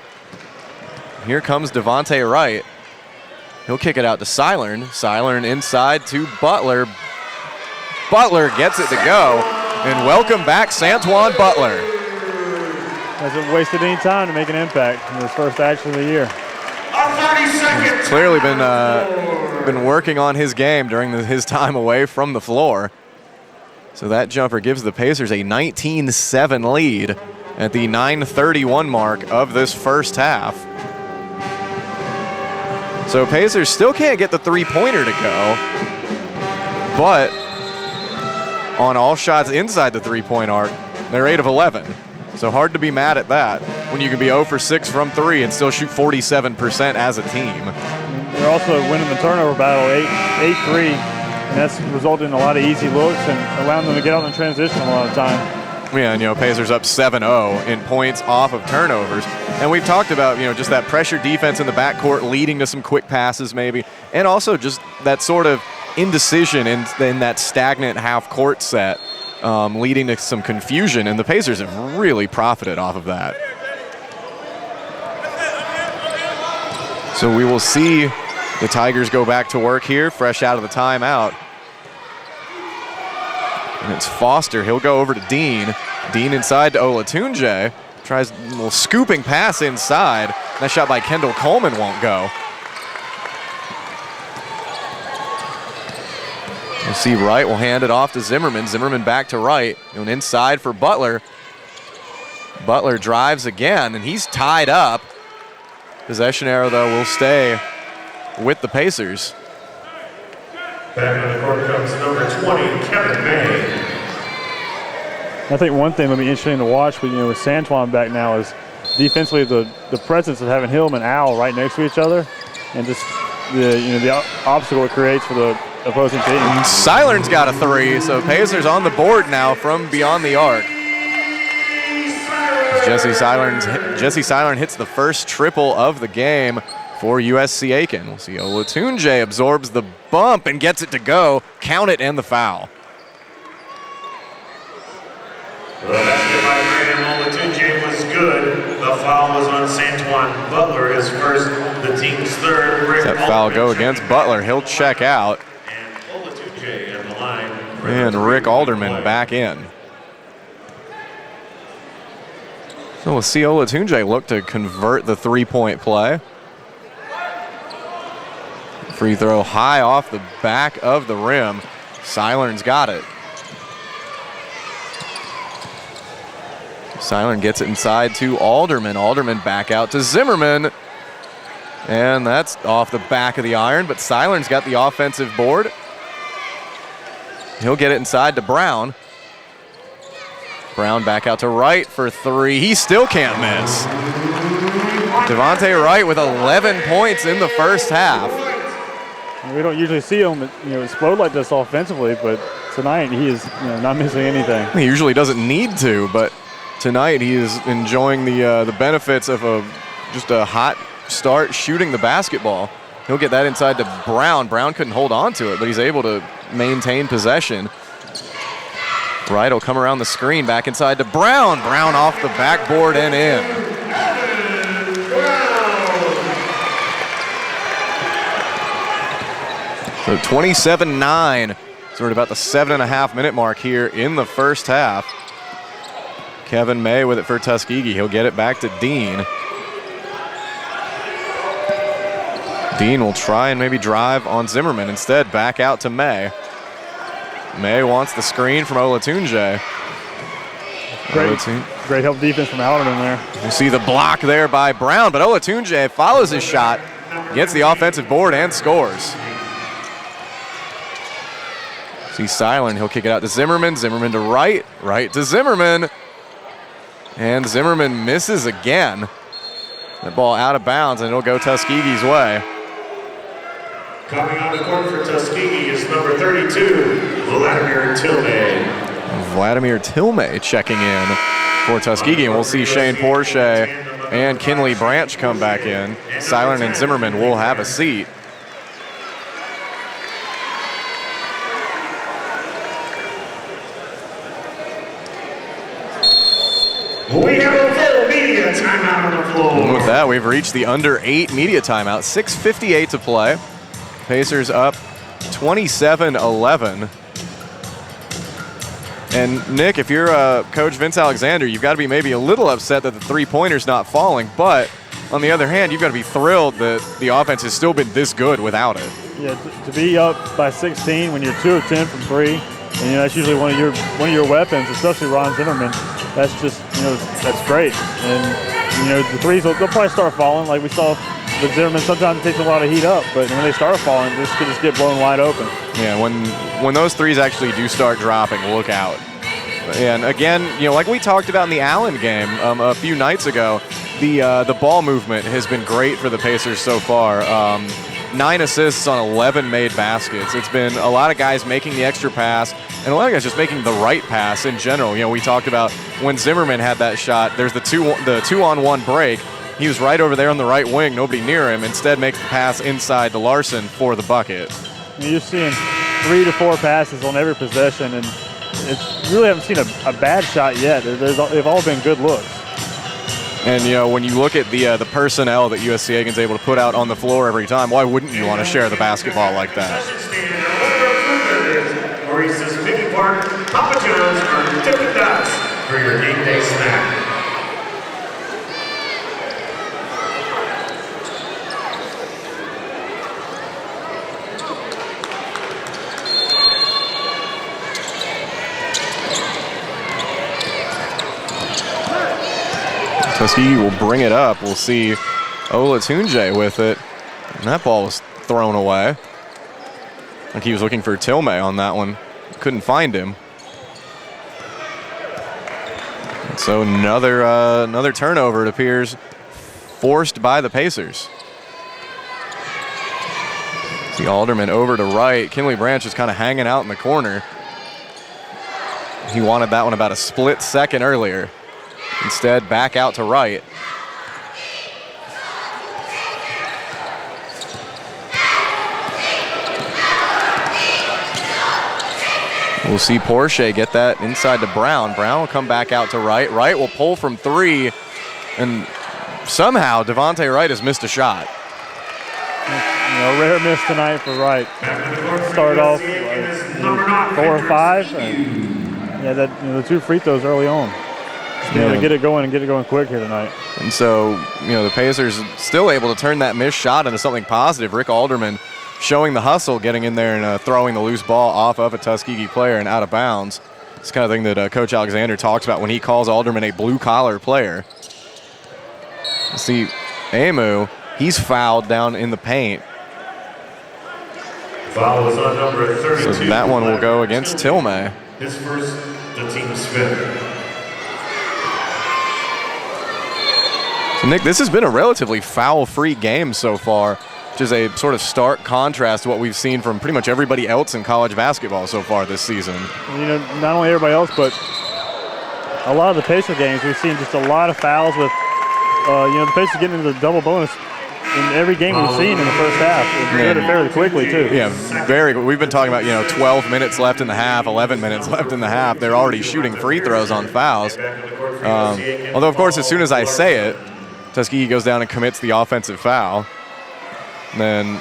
Here comes Devontae Wright. He'll kick it out to Silern. Silern inside to Butler. Butler gets it to go. And welcome back, Santuan Butler. Hasn't wasted any time to make an impact in his first action of the year. 30 seconds. Clearly been working on his game during his time away from the floor. So that jumper gives the Pacers a 19-7 lead at the 9:31 mark of this first half. So Pacers still can't get the three-pointer to go, but on all shots inside the three-point arc, they're 8 of 11. So hard to be mad at that when you can be 0 for 6 from 3 and still shoot 47% as a team. They're also winning the turnover battle 8-3, and that's resulted in a lot of easy looks and allowing them to get out in transition a lot of time. Yeah, and Pacers up 7-0 in points off of turnovers. And we've talked about, just that pressure defense in the backcourt leading to some quick passes maybe, and also just that sort of indecision in that stagnant half-court set, leading to some confusion, and the Pacers have really profited off of that. So we will see the Tigers go back to work here, fresh out of the timeout. And it's Foster. He'll go over to Dean. Dean inside to Olatunji. Tries a little scooping pass inside. That shot by Kendall Coleman won't go. We'll see Wright will hand it off to Zimmerman. Zimmerman back to Wright. And inside for Butler. Butler drives again, and he's tied up. Possession arrow, though, will stay with the Pacers. Back on the court comes number 20, Kevin May. I think one thing that'll be interesting to watch with Santuan back now is defensively the presence of having him and Al right next to each other, and just the obstacle it creates for the opposing team. Silern's got a 3, so Pacers on the board now from beyond the arc. Jesse Silern hits the first triple of the game for USC Aiken. We'll see Olatunji absorbs the bump and gets it to go. Count it and the foul. The basket by Brandon Olatunji was good. The foul was on Santuan Butler, his first, the team's third. Does that foul go against Butler? He'll check out. And Olatunji at the line. And Rick Alderman back in. So we'll see Olatunji look to convert the three-point play. Free throw high off the back of the rim. Silern's got it. Silern gets it inside to Alderman. Alderman back out to Zimmerman. And that's off the back of the iron, but Silern's got the offensive board. He'll get it inside to Brown. Brown back out to Wright for 3. He still can't miss. Devontae Wright with 11 points in the first half. We don't usually see him explode like this offensively, but tonight he is not missing anything. He usually doesn't need to, but tonight he is enjoying the benefits of just a hot start shooting the basketball. He'll get that inside to Brown. Brown couldn't hold on to it, but he's able to maintain possession. Wright will come around the screen, back inside to Brown. Brown off the backboard and in. So 27-9. So we're at about the 7.5-minute mark here in the first half. Kevin May with it for Tuskegee. He'll get it back to Dean. Dean will try and maybe drive on Zimmerman. Instead, back out to May. May wants the screen from Olatunji. Great help defense from Alderman there. You see the block there by Brown, but Olatunji follows his shot, gets the offensive board and scores. See Silern, he'll kick it out to Zimmerman. Zimmerman to Wright. Wright to Zimmerman. And Zimmerman misses again. That ball out of bounds, and it'll go Tuskegee's way. Coming on the court for Tuskegee is number 32, Vladimir Tilmay. Vladimir Tilmay checking in for Tuskegee, and we'll see Shane Porsche and Kinley Branch come back in. Silern and Zimmerman will have a seat. We have a full media media timeout on the floor. And with that, we've reached the under 8 media timeout. 6:58 to play. Pacers up 27-11. And Nick, if you're Coach Vince Alexander, you've got to be maybe a little upset that the three-pointer's not falling. But on the other hand, you've got to be thrilled that the offense has still been this good without it. Yeah, to be up by 16 when you're 2 of 10 from 3, and that's usually one of your weapons, especially Ron Zimmerman. That's just that's great. And the threes they'll probably start falling like we saw with Zimmerman. Sometimes it takes a lot of heat up, but when they start falling, this could just get blown wide open. Yeah, when those threes actually do start dropping, look out. And again, like we talked about in the Allen game a few nights ago, the ball movement has been great for the Pacers so far. 9 assists on 11 made baskets. It's been a lot of guys making the extra pass, and a lot of guys just making the right pass in general. We talked about when Zimmerman had that shot, there's the two-on-one break. He was right over there on the right wing, nobody near him. Instead makes the pass inside to Larson for the bucket. You're seeing 3 to 4 passes on every possession, and you really haven't seen a bad shot yet. They've all been good looks. And when you look at the personnel that USC Aiken's able to put out on the floor every time, why wouldn't you want to share the basketball like that? Maurice's Mickey Park, Papa John's, or Dippin' Dots for your game day snack. Tuskegee will bring it up. We'll see Olatunji with it. And that ball was thrown away. I think he was looking for Tilmay on that one. Couldn't find him. And so another turnover, it appears, forced by the Pacers. See Alderman over to right. Kinley Branch is kind of hanging out in the corner. He wanted that one about a split second earlier. Instead, back out to right. We'll see Porsche get that inside to Brown. Brown will come back out to right. Wright will pull from 3, and somehow Devontae Wright has missed a shot. Rare miss tonight for Wright. Started off 4 or 5, and the 2 free throws early on. Get it going quick here tonight. And so, the Pacers still able to turn that missed shot into something positive. Rick Alderman showing the hustle, getting in there and throwing the loose ball off of a Tuskegee player and out of bounds. It's the kind of thing that Coach Alexander talks about when he calls Alderman a blue-collar player. See, Amu, he's fouled down in the paint. Foul is on number 32. So that one will go against Tilmay. His first, the team's 5th. So Nick, this has been a relatively foul-free game so far, which is a sort of stark contrast to what we've seen from pretty much everybody else in college basketball so far this season. Not only everybody else, but a lot of the Pacer games, we've seen just a lot of fouls with, the Pacers getting into the double bonus in every game we've seen in the first half. They did it fairly quickly, too. Yeah, very good. We've been talking about, 12 minutes left in the half, 11 minutes left in the half. They're already shooting free throws on fouls. Although, of course, as soon as I say it, Tuskegee goes down and commits the offensive foul. Then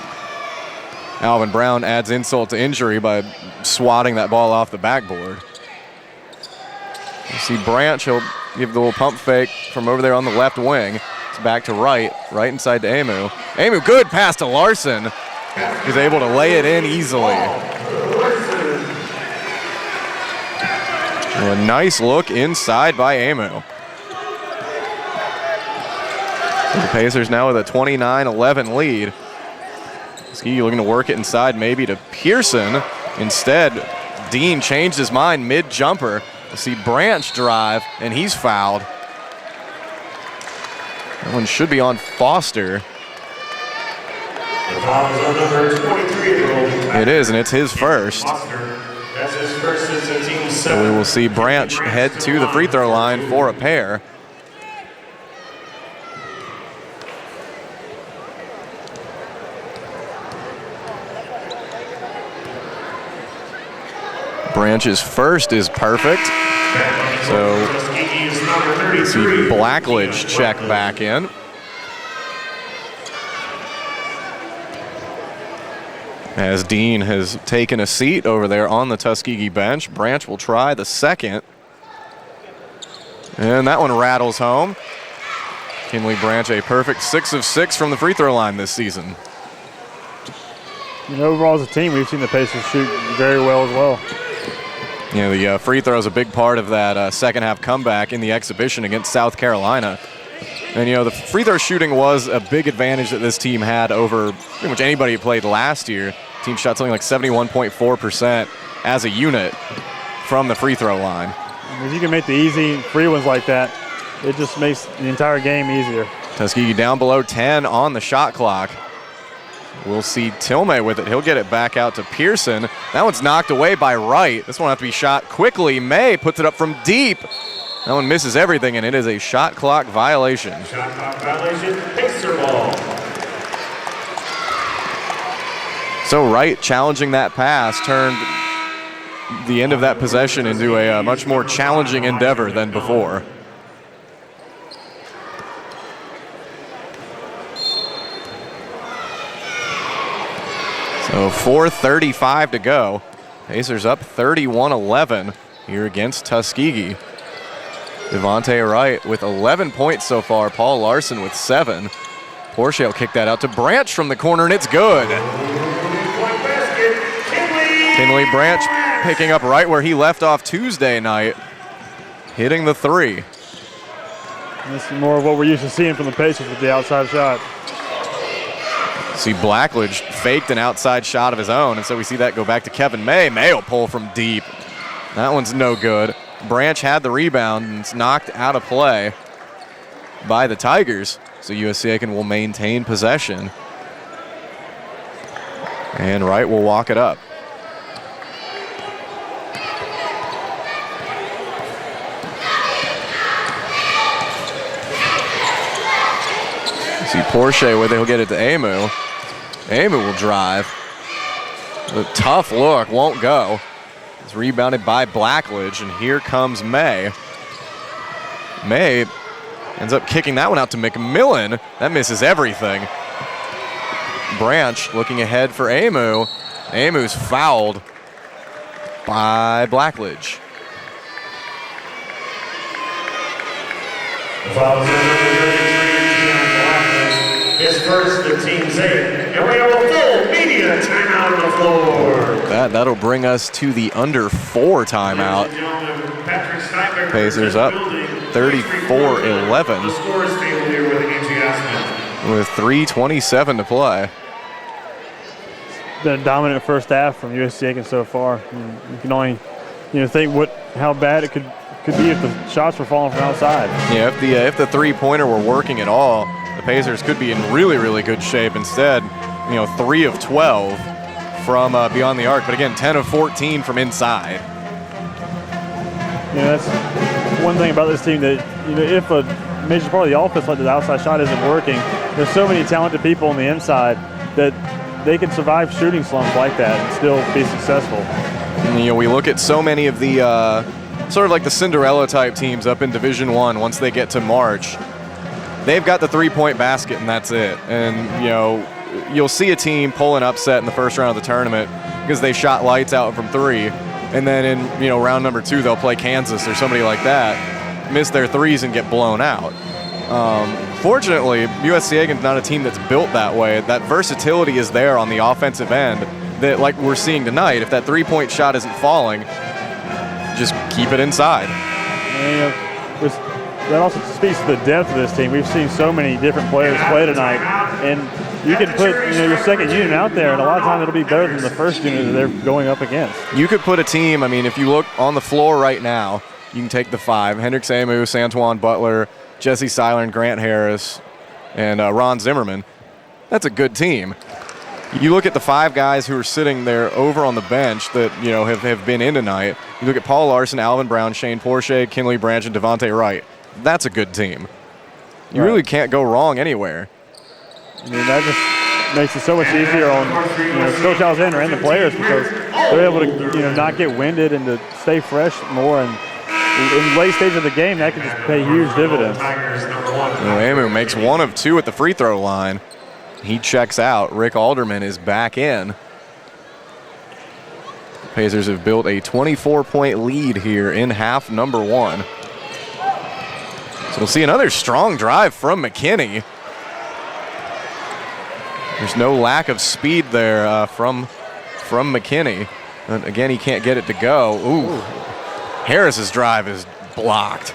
Alvin Brown adds insult to injury by swatting that ball off the backboard. You see Branch, he'll give the little pump fake from over there on the left wing. It's back to right inside to Amu. Amu, good pass to Larson. He's able to lay it in easily. A nice look inside by Amu. The Pacers now with a 29-11 lead. Ski looking to work it inside maybe to Pearson. Instead, Dean changed his mind mid-jumper. We'll see Branch drive, and he's fouled. That one should be on Foster. The foul is on number 23-year-old. It is, and it's his first. That's his first since the team's 7th. So we will see Branch head to the free throw line for a pair. Branch's first is perfect. So Tuskegee is number see 33. Blackledge check back in. As Dean has taken a seat over there on the Tuskegee bench, Branch will try the second. And that one rattles home. Kinley Branch a perfect 6 of 6 from the free throw line this season. You know, overall as a team, we've seen the Pacers shoot very well as well. You know, the free throw is a big part of that second half comeback in the exhibition against South Carolina. And, you know, the free throw shooting was a big advantage that this team had over pretty much anybody who played last year. The team shot something like 71.4% as a unit from the free throw line. If you can make the easy free ones like that, it just makes the entire game easier. Tuskegee down below 10 on the shot clock. We'll see Tilme with it. He'll get it back out to Pearson. That one's knocked away by Wright. This one will have to be shot quickly. May puts it up from deep. That one misses everything, and it is a shot clock violation. Shot clock violation, Pacer ball. So Wright challenging that pass turned the end of that possession into a much more challenging endeavor than before. So 4:35 to go. Pacers up 31-11 here against Tuskegee. Devontae Wright with 11 points so far. Paul Larson with 7. Porsche will kick that out to Branch from the corner, and it's good. Kinley Branch picking up right where he left off Tuesday night, hitting the 3. This is more of what we're used to seeing from the Pacers with the outside shot. See Blackledge faked an outside shot of his own, and so we see that go back to Kevin May. May will pull from deep. That one's no good. Branch had the rebound, and it's knocked out of play by the Tigers. So USC Aiken will maintain possession. And Wright will walk it up. See Porsche with it, he'll get it to Amu. Amu will drive. The tough look won't go. It's rebounded by Blackledge, and here comes May. May ends up kicking that one out to McMillan. That misses everything. Branch looking ahead for Amu. Amu's fouled by Blackledge. The foul is his first, the team's 8. And we have a full media timeout on the floor. That'll bring us to the under 4 timeout. Pacers up 34-11. The score is stable here with Angie Asman. With 3:27 to play. Been a dominant first half from USC Aiken so far. You can only, think how bad it could be if the shots were falling from outside. Yeah, if the three-pointer were working at all, the Pacers could be in really, really good shape. Instead, 3 of 12 from beyond the arc, but again, 10 of 14 from inside. That's one thing about this team that, if a major part of the offense like the outside shot isn't working, there's so many talented people on the inside that they can survive shooting slumps like that and still be successful. And, we look at so many of the sort of like the Cinderella type teams up in Division I. Once they get to March, they've got the three-point basket and that's it. And you'll see a team pull an upset in the first round of the tournament because they shot lights out from 3, and then in round number 2 they'll play Kansas or somebody like that, miss their threes and get blown out. Fortunately, USC Aiken's not a team that's built that way. That versatility is there on the offensive end that, like we're seeing tonight, if that three-point shot isn't falling, just keep it inside. And, that also speaks to the depth of this team. We've seen so many different players play tonight, and you can put your second unit out there, and a lot of times it'll be better than the first unit that they're going up against. You could put a team, if you look on the floor right now, you can take the 5, Hendricks Amu, Santuan Butler, Jesse Seiler, Grant Harris, and Ron Zimmerman. That's a good team. You look at the 5 guys who are sitting there over on the bench that have been in tonight. You look at Paul Larson, Alvin Brown, Shane Porsche, Kinley Branch, and Devontae Wright. That's a good team. You really can't go wrong anywhere. That just makes it so much easier on Coach Alexander and the players because they're able to not get winded and to stay fresh more. And in the late stage of the game, that could just pay huge dividends. Tigers number 1. Uemu makes 1 of 2 at the free throw line. He checks out. Rick Alderman is back in. Pacers have built a 24-point lead here in half number 1. So we'll see another strong drive from McKinney. There's no lack of speed there from McKinney. And again, he can't get it to go. Ooh. Harris's drive is blocked.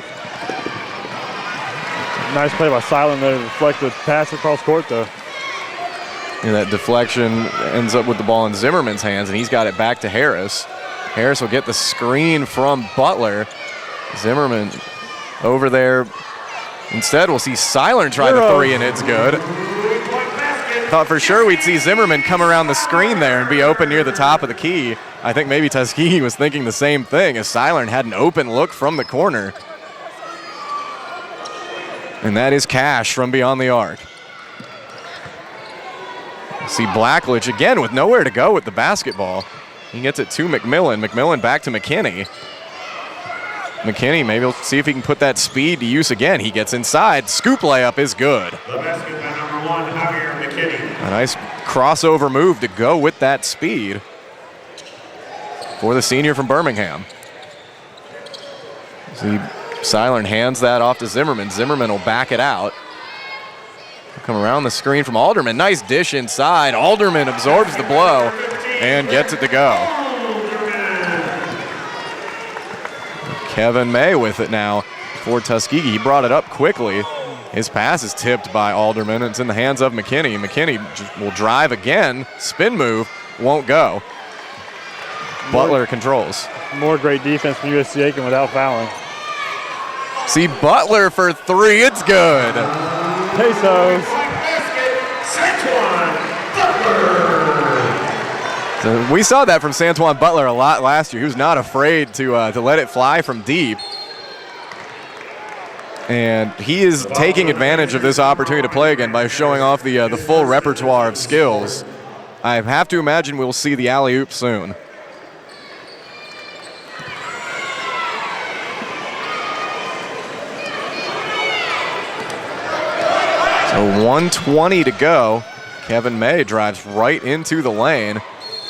Nice play by Silent there to deflect the pass across court, though. And that deflection ends up with the ball in Zimmerman's hands, and he's got it back to Harris. Harris will get the screen from Butler. Zimmerman over there. Instead, we'll see Silent try the 3, and it's good. Thought for sure we'd see Zimmerman come around the screen there and be open near the top of the key. I think maybe Tuskegee was thinking the same thing as Silent had an open look from the corner. And that is Cash from beyond the arc. See Blackledge again with nowhere to go with the basketball. He gets it to McMillan. McMillan back to McKinney. McKinney, maybe we'll see if he can put that speed to use again. He gets inside. Scoop layup is good. The basket by number 1, Javier McKinney. A nice crossover move to go with that speed for the senior from Birmingham. See, Silent hands that off to Zimmerman. Zimmerman will back it out. Come around the screen from Alderman. Nice dish inside. Alderman absorbs the blow and gets it to go. Kevin May with it now for Tuskegee. He brought it up quickly. His pass is tipped by Alderman. It's in the hands of McKinney. McKinney will drive again. Spin move. Won't go. Butler controls. More great defense from USC Aiken without fouling. See Butler for 3. It's good. Pesos. So we saw that from Santuan Butler a lot last year. He was not afraid to let it fly from deep. And he is taking advantage of this opportunity to play again by showing off the full repertoire of skills. I have to imagine we'll see the alley-oop soon. So 1:20 to go. Kevin May drives right into the lane.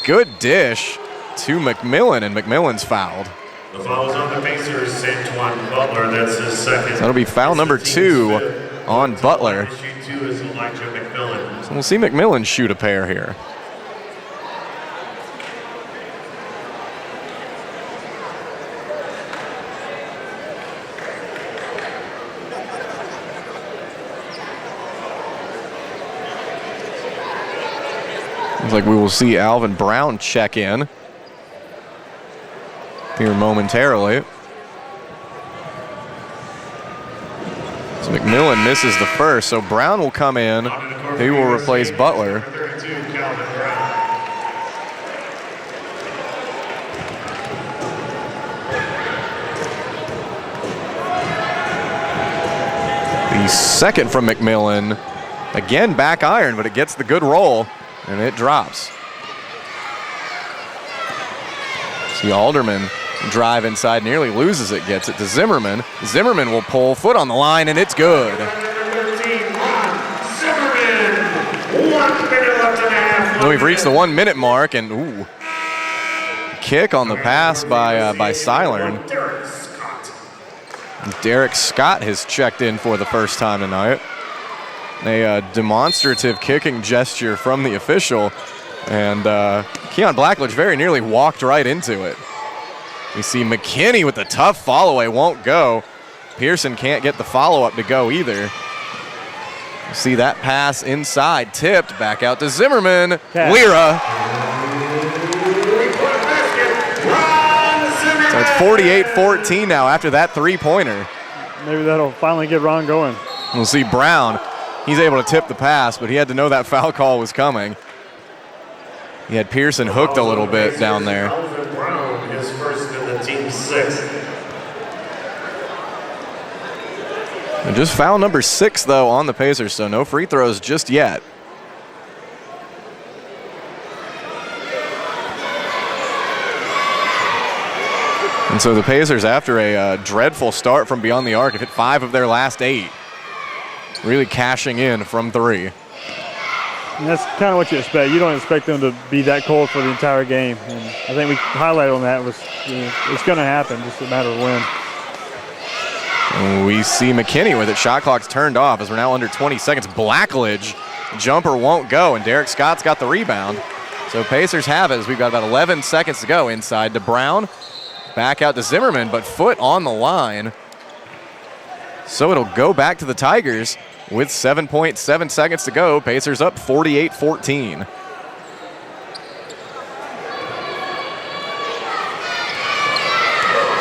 Good dish to McMillan, and McMillan's fouled. The foul is on the Pacers, Santuan Butler. That's his second. So that'll be foul number 2 on Butler. Shoot 2 is Elijah McMillan. So we'll see McMillan shoot a pair here. Looks like we will see Alvin Brown check in here momentarily. So McMillan misses the first, so Brown will come in. He will replace Butler. The second from McMillan. Again, back iron, but it gets the good roll. And it drops. See Alderman drive inside, nearly loses it, gets it to Zimmerman. Zimmerman will pull, foot on the line, and it's good. Well, we've reached the 1 minute mark, and ooh, kick on the pass by Silern. Derek Scott has checked in for the first time tonight. A demonstrative kicking gesture from the official, and Keon Blackledge very nearly walked right into it. We see McKinney with the tough follow-away, won't go. Pearson can't get the follow-up to go either. See that pass inside, tipped, back out to Zimmerman. Lira. So it's 48-14 now after that three-pointer. Maybe that'll finally get Ron going. We'll see Brown. He's able to tip the pass, but he had to know that foul call was coming. He had Pearson hooked a little bit down there. Alvin Brown, his first in the team's 6th. And just foul number 6, though, on the Pacers, so no free throws just yet. And so the Pacers, after a dreadful start from beyond the arc, have hit 5 of their last 8. Really cashing in from 3. And that's kind of what you expect. You don't expect them to be that cold for the entire game. And I think we highlighted on that was it's going to happen, just a matter of when. And we see McKinney with it. Shot clock's turned off as we're now under 20 seconds. Blackledge, jumper won't go, and Derek Scott's got the rebound. So Pacers have it as we've got about 11 seconds to go. Inside to Brown, back out to Zimmerman, but foot on the line. So it'll go back to the Tigers with 7.7 seconds to go. Pacers up 48-14.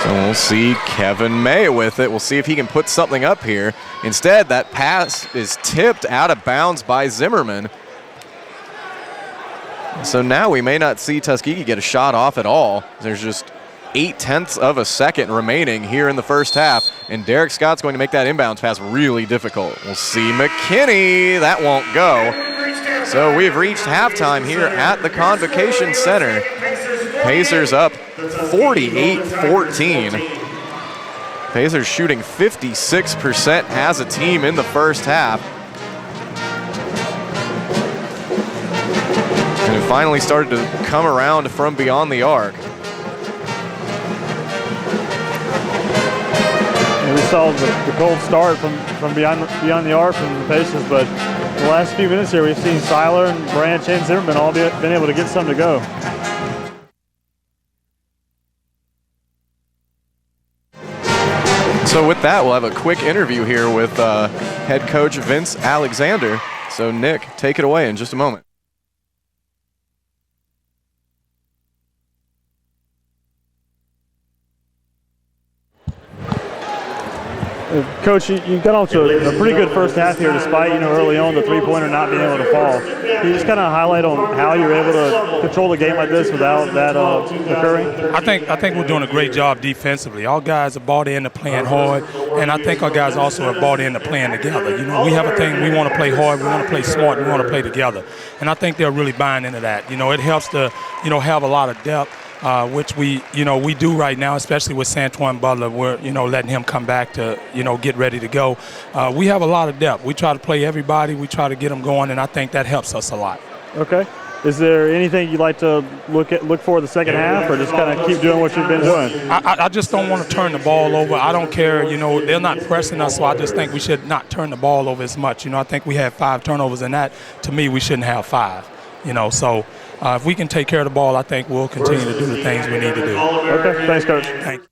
So we'll see Kevin May with it. We'll see if he can put something up here. Instead, that pass is tipped out of bounds by Zimmerman. So now we may not see Tuskegee get a shot off at all. There's just 0.8 of a second remaining here in the first half, and Derek Scott's going to make that inbounds pass really difficult. We'll see McKinney. That won't go. So we've reached halftime here at the Convocation Center. Pacers up 48-14. Pacers shooting 56% as a team in the first half. And it finally started to come around from beyond the arc. And we saw the cold start from beyond the arc from the Pacers, but the last few minutes here we've seen Seiler and Branch and Zimmerman all been able to get some to go. So with that, we'll have a quick interview here with head coach Vince Alexander. So Nick, take it away in just a moment. Coach, you got off to a pretty good first half here, despite early on the three-pointer not being able to fall. Can you just kind of highlight on how you're able to control the game like this without that occurring? I think we're doing a great job defensively. Our guys are bought into playing hard, and I think our guys also are bought into playing together. We have a thing, we want to play hard, we want to play smart, we want to play together. And I think they're really buying into that. It helps to, have a lot of depth. Which we do right now, especially with Santuan Butler. We're, letting him come back to, get ready to go. We have a lot of depth. We try to play everybody. We try to get them going, and I think that helps us a lot. Okay. Is there anything you'd like to look for the second half, or just kind of keep doing what you've been doing? I just don't want to turn the ball over. I don't care. They're not pressing us, so I just think we should not turn the ball over as much. I think we had 5 turnovers, and that, to me, we shouldn't have 5. So if we can take care of the ball, I think we'll continue to do the things we need to do. Okay, thanks, Coach. Thank you.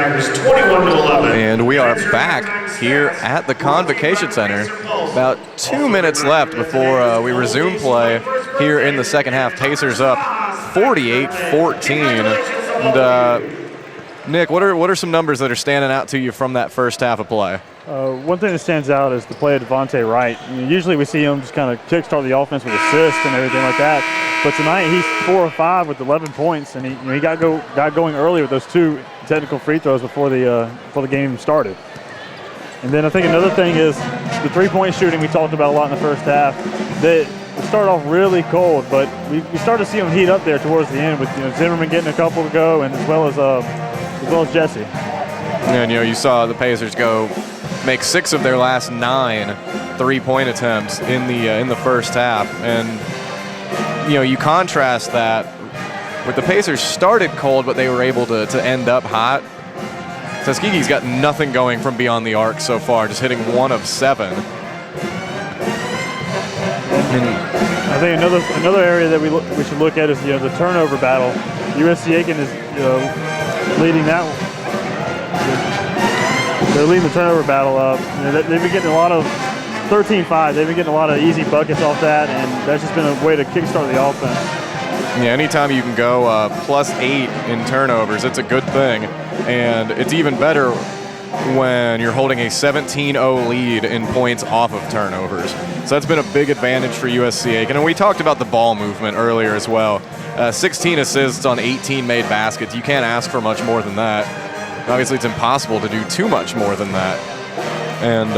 Tigers 21-11. And we are back here at the Convocation Center. About 2 minutes left before we resume play here in the second half. Pacers up 48-14. And Nick, what are some numbers that are standing out to you from that first half of play? One thing that stands out is the play of Devontae Wright. Usually we see him just kind of kickstart the offense with assists and everything like that. But tonight he's 4 of 5 with 11 points, and he got going early with those 2 technical free throws before the game started. And then I think another thing is the three-point shooting we talked about a lot in the first half. It started off really cold, but we started to see them heat up there towards the end with Zimmerman getting a couple to go, and as well as Jesse. And you saw the Pacers make 6 of their last 9 3-point attempts in the first half, and you contrast that with the Pacers started cold, but they were able to end up hot. Tuskegee's got nothing going from beyond the arc so far, just hitting 1 of 7. I think another area that we should look at is the turnover battle. USC Aiken is leading that one. They're leading the turnover battle up. They've been getting a lot of 13-5. They've been getting a lot of easy buckets off that, and that's just been a way to kickstart the offense. Yeah, anytime you can go +8 in turnovers, it's a good thing. And it's even better when you're holding a 17-0 lead in points off of turnovers. So that's been a big advantage for USC Aiken. And we talked about the ball movement earlier as well. 16 assists on 18 made baskets. You can't ask for much more than that. Obviously, it's impossible to do too much more than that. And,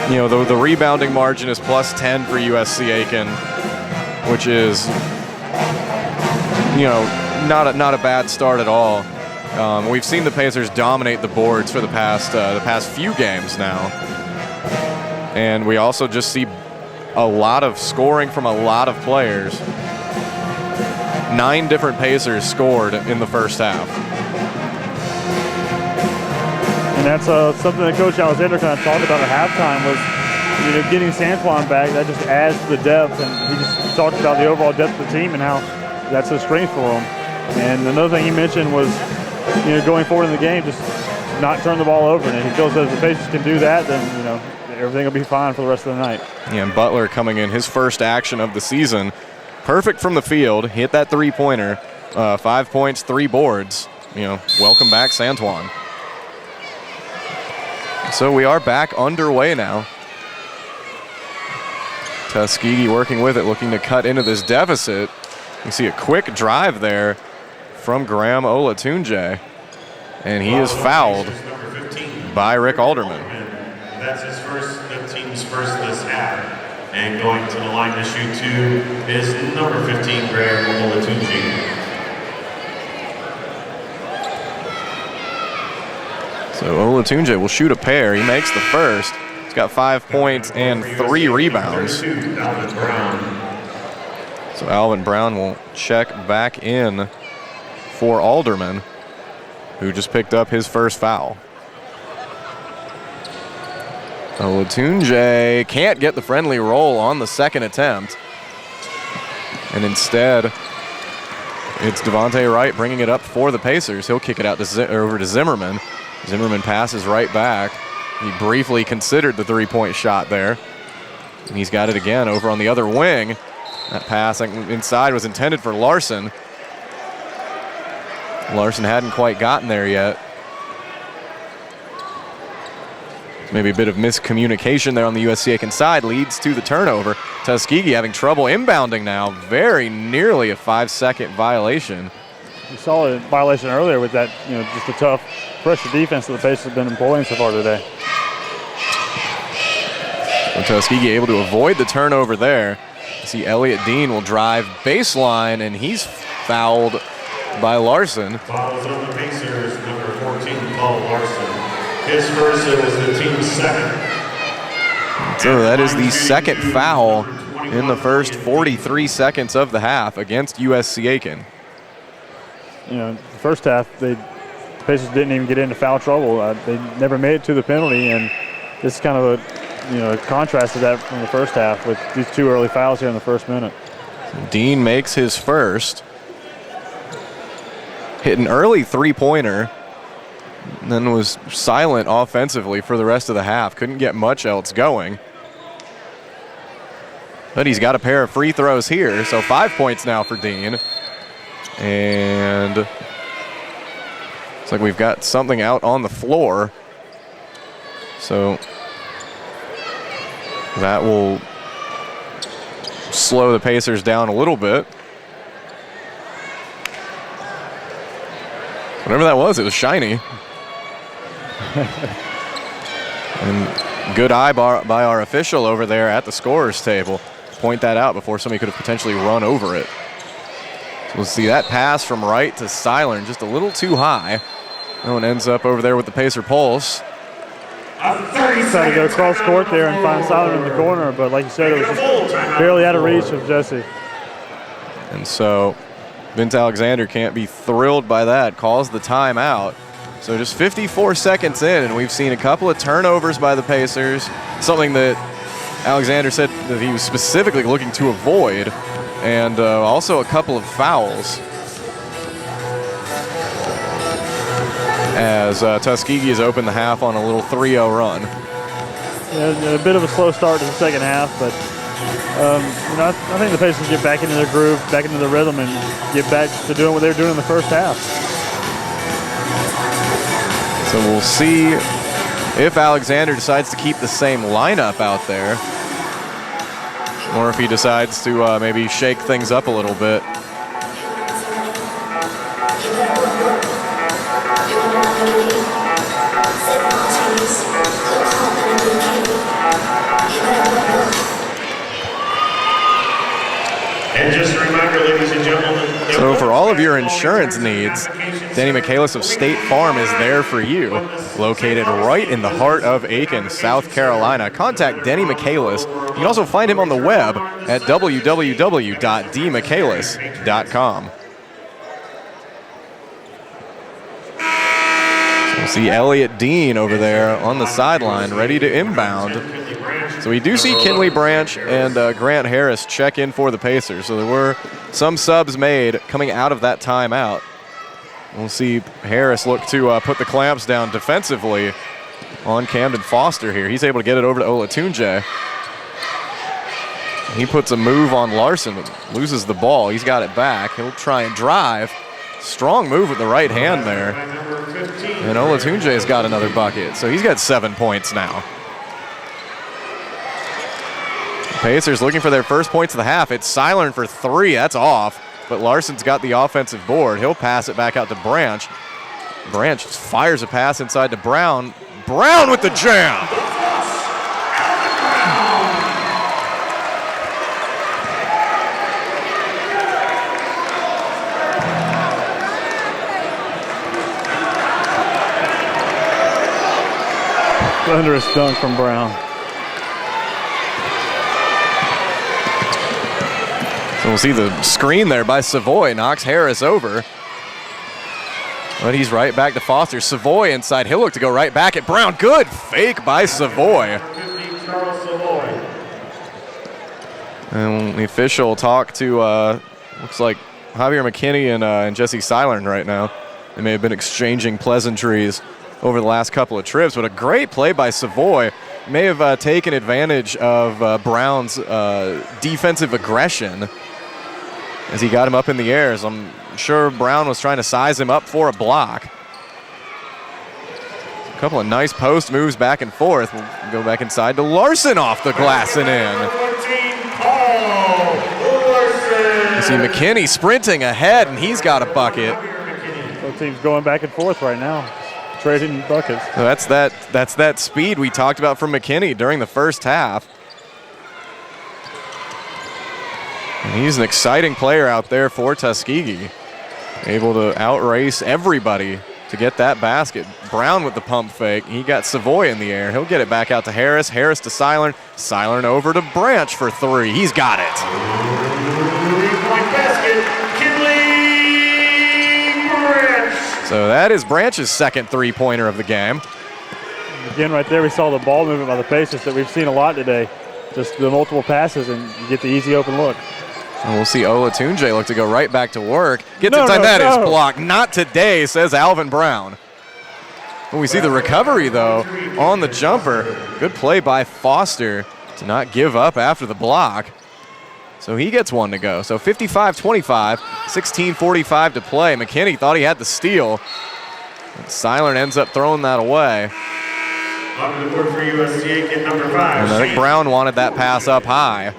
the rebounding margin is +10 for USC Aiken, which is, not a bad start at all. We've seen the Pacers dominate the boards for the past few games now. And we also just see a lot of scoring from a lot of players. 9 different Pacers scored in the first half. And that's something that Coach Alexander kind of talked about at halftime was, getting Santuan back. That just adds to the depth, and he just talked about the overall depth of the team and how that's a strength for him. And another thing he mentioned was, going forward in the game, just not turn the ball over. And if he feels that if the Pacers can do that, then everything will be fine for the rest of the night. Yeah, and Butler coming in his first action of the season, perfect from the field, hit that 3-pointer, 5 points, 3 boards. Welcome back, Santuan. So we are back underway now. Tuskegee working with it, looking to cut into this deficit. You see a quick drive there from Graham Olatunji, and he is fouled by Rick Alderman. That's the team's first this half. And going to the line to shoot 2 is number 15, Graham Olatunji. So Olatunji will shoot a pair. He makes the first. He's got 5 points and 3 rebounds. So Alvin Brown will check back in for Alderman, who just picked up his first foul. Olatunji can't get the friendly roll on the second attempt. And instead, it's Devontae Wright bringing it up for the Pacers. He'll kick it out over to Zimmerman. Zimmerman passes right back. He briefly considered the 3-point shot there. And he's got it again over on the other wing. That pass inside was intended for Larson. Larson hadn't quite gotten there yet. Maybe a bit of miscommunication there on the USC Aiken side leads to the turnover. Tuskegee having trouble inbounding now. Very nearly a 5-second violation. You saw a violation earlier with that, just a tough pressure defense that the Pacers have been employing so far today. So Tuskegee able to avoid the turnover there. You see Elliott Dean will drive baseline, and he's fouled by Larson. Fouls on the Pacers, number 14, Paul Larson. His first, it was the team's second. So that is the second foul in the first 43 seconds of the half against USC Aiken. The first half, the Pacers didn't even get into foul trouble. They never made it to the penalty, and this is kind of a contrast to that from the first half with these 2 early fouls here in the first minute. Dean makes his first. hit an early three-pointer, and then was silent offensively for the rest of the half. Couldn't get much else going. But he's got a pair of free throws here, so 5 points now for Dean. And looks like we've got something out on the floor. So that will slow the Pacers down a little bit. Whatever that was, it was shiny. And good eye by our official over there at the scorer's table. Point that out before somebody could have potentially run over it. So we'll see that pass from Wright to Seilern, just a little too high. No one ends up over there with the Pacer pulse. Trying to go cross court there and find Seilern in the corner, but like you said, it was just barely out of reach of Jesse. And so Vince Alexander can't be thrilled by that, calls the timeout. So just 54 seconds in, and we've seen a couple of turnovers by the Pacers, something that Alexander said that he was specifically looking to avoid, and also a couple of fouls. As Tuskegee has opened the half on a little 3-0 run. Yeah, a bit of a slow start to the second half, but I think the Pacers get back into their groove, back into the rhythm, and get back to doing what they were doing in the first half. So we'll see if Alexander decides to keep the same lineup out there, or if he decides to maybe shake things up a little bit. And just a reminder, ladies and gentlemen. So for all of your insurance needs, Denny Michaelis of State Farm is there for you. Located right in the heart of Aiken, South Carolina. Contact Denny Michaelis. You can also find him on the web at www.dmichaelis.com. So we'll see Elliott Dean over there on the sideline, ready to inbound. So we do see Kinley Branch and Grant Harris check in for the Pacers. So there were some subs made coming out of that timeout. We'll see Harris look to put the clamps down defensively on Camden Foster here. He's able to get it over to Olatunji. He puts a move on Larson, loses the ball. He's got it back. He'll try and drive. Strong move with the right hand there. And Olatunji's got another bucket. So he's got 7 points now. Pacers looking for their first points of the half. It's Seilern for three. That's off. But Larson's got the offensive board. He'll pass it back out to Branch. Branch just fires a pass inside to Brown. Brown with the jam. Thunderous dunk from Brown. So we'll see the screen there by Savoy, knocks Harris over. But he's right back to Foster. Savoy inside, he'll look to go right back at Brown. Good fake by Savoy. And the official talked to, looks like Javier McKinney and Jesse Seilern right now. They may have been exchanging pleasantries over the last couple of trips, but a great play by Savoy. May have taken advantage of Brown's defensive aggression as he got him up in the air. So I'm sure Brown was trying to size him up for a block. A couple of nice post moves back and forth. We'll go back inside to Larson off the glass and in. You see McKinney sprinting ahead, and he's got a bucket. Both teams going back and forth right now, trading buckets. So that's that speed we talked about from McKinney during the first half. And he's an exciting player out there for Tuskegee. Able to outrace everybody to get that basket. Brown with the pump fake. He got Savoy in the air. He'll get it back out to Harris. Harris to Seilern. Seilern over to Branch for three. He's got it. 3-point basket, Kinley Branch. So that is Branch's second three-pointer of the game. Again, right there, we saw the ball movement by the Pacers that we've seen a lot today. Just the multiple passes, and you get the easy open look. And we'll see Olatunji look to go right back to work. Gets No, inside, no, that is no. blocked. Not today, says Alvin Brown. When we see the recovery, though, on the jumper. Good play by Foster to not give up after the block. So he gets one to go. So 55-25, 16:45 to play. McKinney thought he had the steal. Silern ends up throwing that away. On the board for USC Aiken, number 5. And I think Brown wanted that pass up high.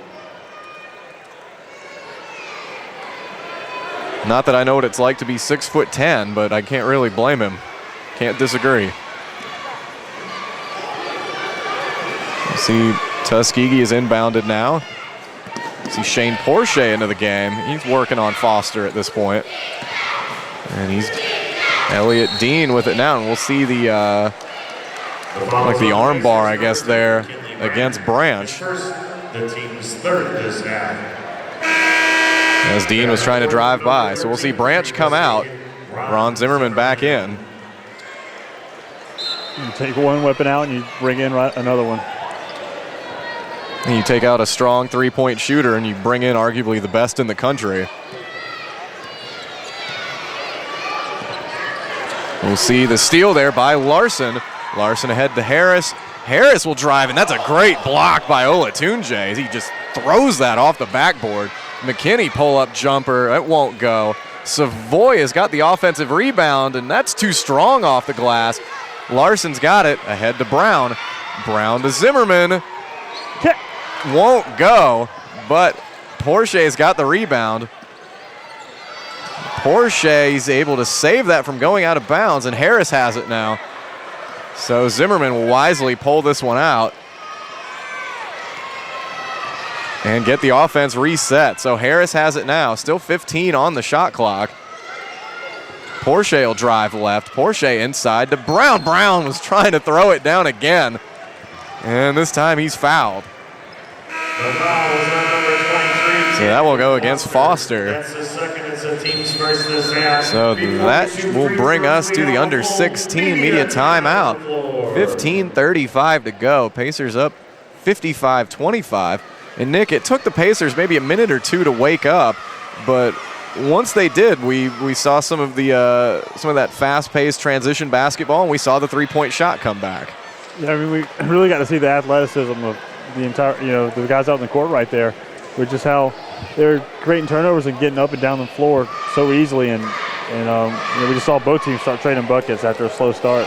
Not that I know what it's like to be 6'10", but I can't really blame him. Can't disagree. See Tuskegee is inbounded now. See Shane Porsche into the game. He's working on Foster at this point. And he's Elliott Dean with it now. And we'll see the like the arm bar, I guess, there against Branch. The team's third this half. As Dean was trying to drive by. So we'll see Branch come out. Ron Zimmerman back in. You take one weapon out and you bring in another one. And you take out a strong three-point shooter and you bring in arguably the best in the country. We'll see the steal there by Larson. Larson ahead to Harris. Harris will drive, and that's a great block by Olatunji. He just throws that off the backboard. McKinney pull-up jumper. It won't go. Savoy has got the offensive rebound, and that's too strong off the glass. Larson's got it. Ahead to Brown. Brown to Zimmerman. Won't go, but Porsche's got the rebound. Porsche's able to save that from going out of bounds, and Harris has it now. So Zimmerman will wisely pull this one out and get the offense reset. So Harris has it now. Still 15 on the shot clock. Porsche will drive left. Porsche inside to Brown. Brown was trying to throw it down again, and this time he's fouled. The foul is on number 23. So that will go against Foster. That's the second. It's the team's first this half. So that will bring us to the under 16 media timeout. 15:35 to go. Pacers up 55-25. And Nick, it took the Pacers maybe a minute or two to wake up, but once they did, we saw some of that fast-paced transition basketball, and we saw the three-point shot come back. Yeah, I mean, we really got to see the athleticism of the entire, the guys out in the court right there, which is how they're creating turnovers and getting up and down the floor so easily. And we just saw both teams start trading buckets after a slow start.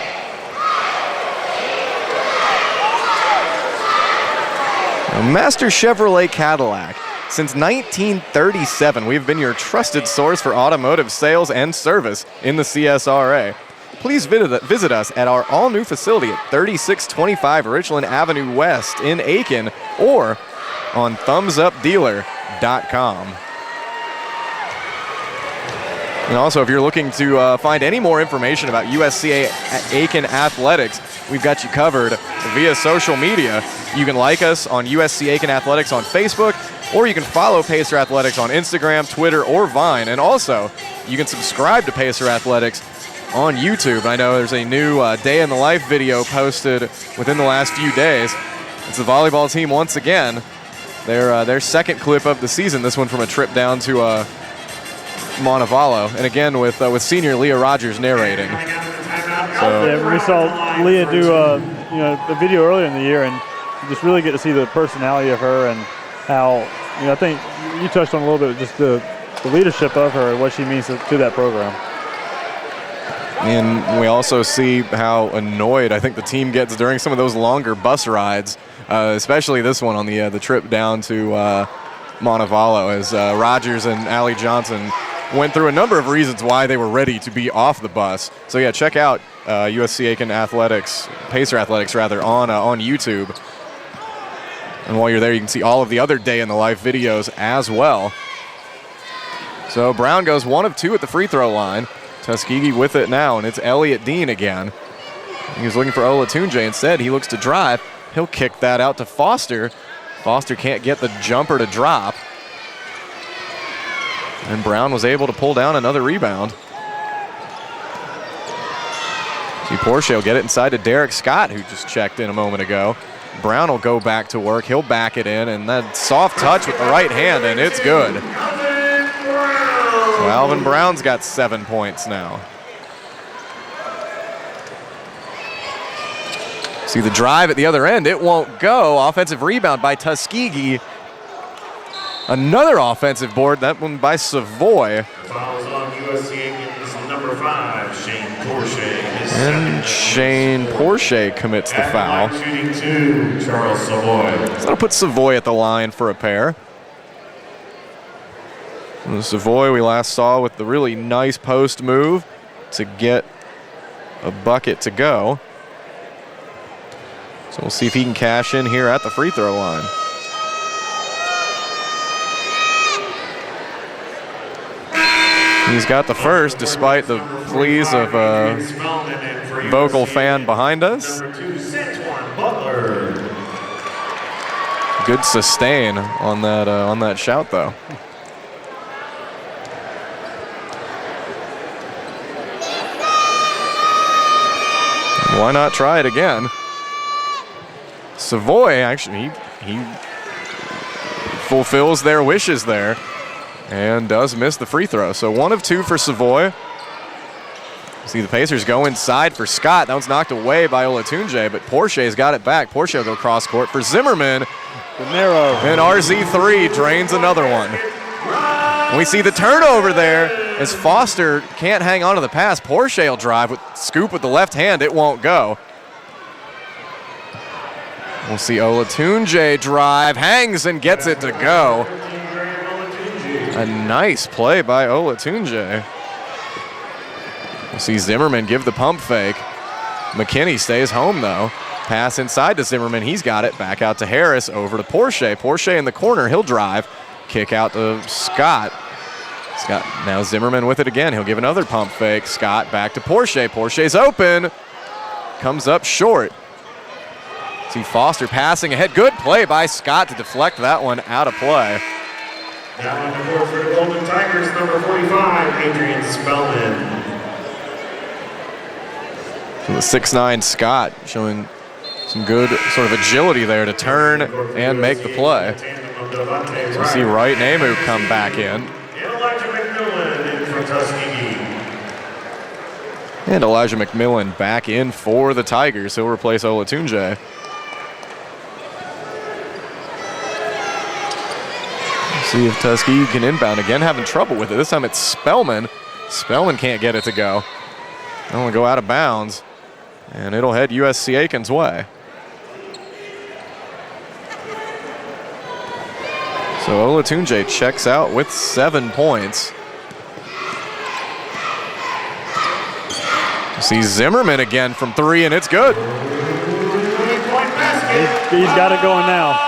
Master Chevrolet Cadillac. Since 1937, we've been your trusted source for automotive sales and service in the CSRA. Please visit us at our all-new facility at 3625 Richland Avenue West in Aiken or on thumbsupdealer.com. And also, if you're looking to find any more information about USC Aiken Athletics, we've got you covered via social media. You can like us on USC Aiken Athletics on Facebook, or you can follow Pacer Athletics on Instagram, Twitter, or Vine. And also, you can subscribe to Pacer Athletics on YouTube. I know there's a new day in the life video posted within the last few days. It's the volleyball team once again. Their second clip of the season, this one from a trip down to Montevallo, and again with senior Leah Rogers narrating. So Yeah, we saw Leah do a video earlier in the year, and you just really get to see the personality of her and how I think you touched on a little bit just the leadership of her and what she means to that program. And we also see how annoyed I think the team gets during some of those longer bus rides, especially this one on the trip down to Montevallo, as Rogers and Allie Johnson went through a number of reasons why they were ready to be off the bus. So yeah, check out USC Aiken Athletics, Pacer Athletics rather, on YouTube. And while you're there, you can see all of the other day in the life videos as well. So Brown goes 1 of 2 at the free throw line. Tuskegee with it now, and it's Elliott Dean again. He was looking for Olatunji. Instead, he looks to drive. He'll kick that out to Foster. Foster can't get the jumper to drop. And Brown was able to pull down another rebound. See, Porsche will get it inside to Derek Scott, who just checked in a moment ago. Brown will go back to work. He'll back it in, and that soft touch with the right hand, and it's good. Alvin Brown's got 7 points now. See the drive at the other end. It won't go. Offensive rebound by Tuskegee. Another offensive board, that one by Savoy. Fouls on USC Aiken's number 5, Shane Porsche. And Shane Porsche commits the foul. Shooting 2, Charles Savoy. So that'll put Savoy at the line for a pair. And Savoy we last saw with the really nice post move to get a bucket to go. So we'll see if he can cash in here at the free throw line. He's got the first, despite the pleas of a vocal fan behind us. Good sustain on that shout, though. Why not try it again? Savoy, actually, he fulfills their wishes there and does miss the free throw. So 1 of 2 for Savoy. See the Pacers go inside for Scott. That one's knocked away by Olatunji, but Porsche's got it back. Porsche will go cross court for Zimmerman. And RZ3 drains another one. And we see the turnover there as Foster can't hang on to the pass. Porsche will drive with scoop with the left hand. It won't go. We'll see Olatunji drive, hangs and gets it to go. A nice play by Olatunji. We'll see Zimmerman give the pump fake. McKinney stays home though. Pass inside to Zimmerman, he's got it. Back out to Harris, over to Porsche. Porsche in the corner, he'll drive. Kick out to Scott. Scott, now Zimmerman with it again. He'll give another pump fake. Scott back to Porsche. Porsche's open. Comes up short. See Foster passing ahead. Good play by Scott to deflect that one out of play. Now on the court for the Golden Tigers, number 45, Adrian Spellman. So the 6'9" Scott showing some good sort of agility there to turn and make the play. So we see Wright and Amu come back in. And Elijah McMillan back in for the Tigers. He'll replace Olatunji. See if Tuskegee can inbound again. Having trouble with it. This time it's Spellman. Spellman can't get it to go. It'll go out of bounds. And it'll head USC Aiken's way. So Olatunji checks out with 7 points. See Zimmerman again from 3, and it's good. He's got it going now.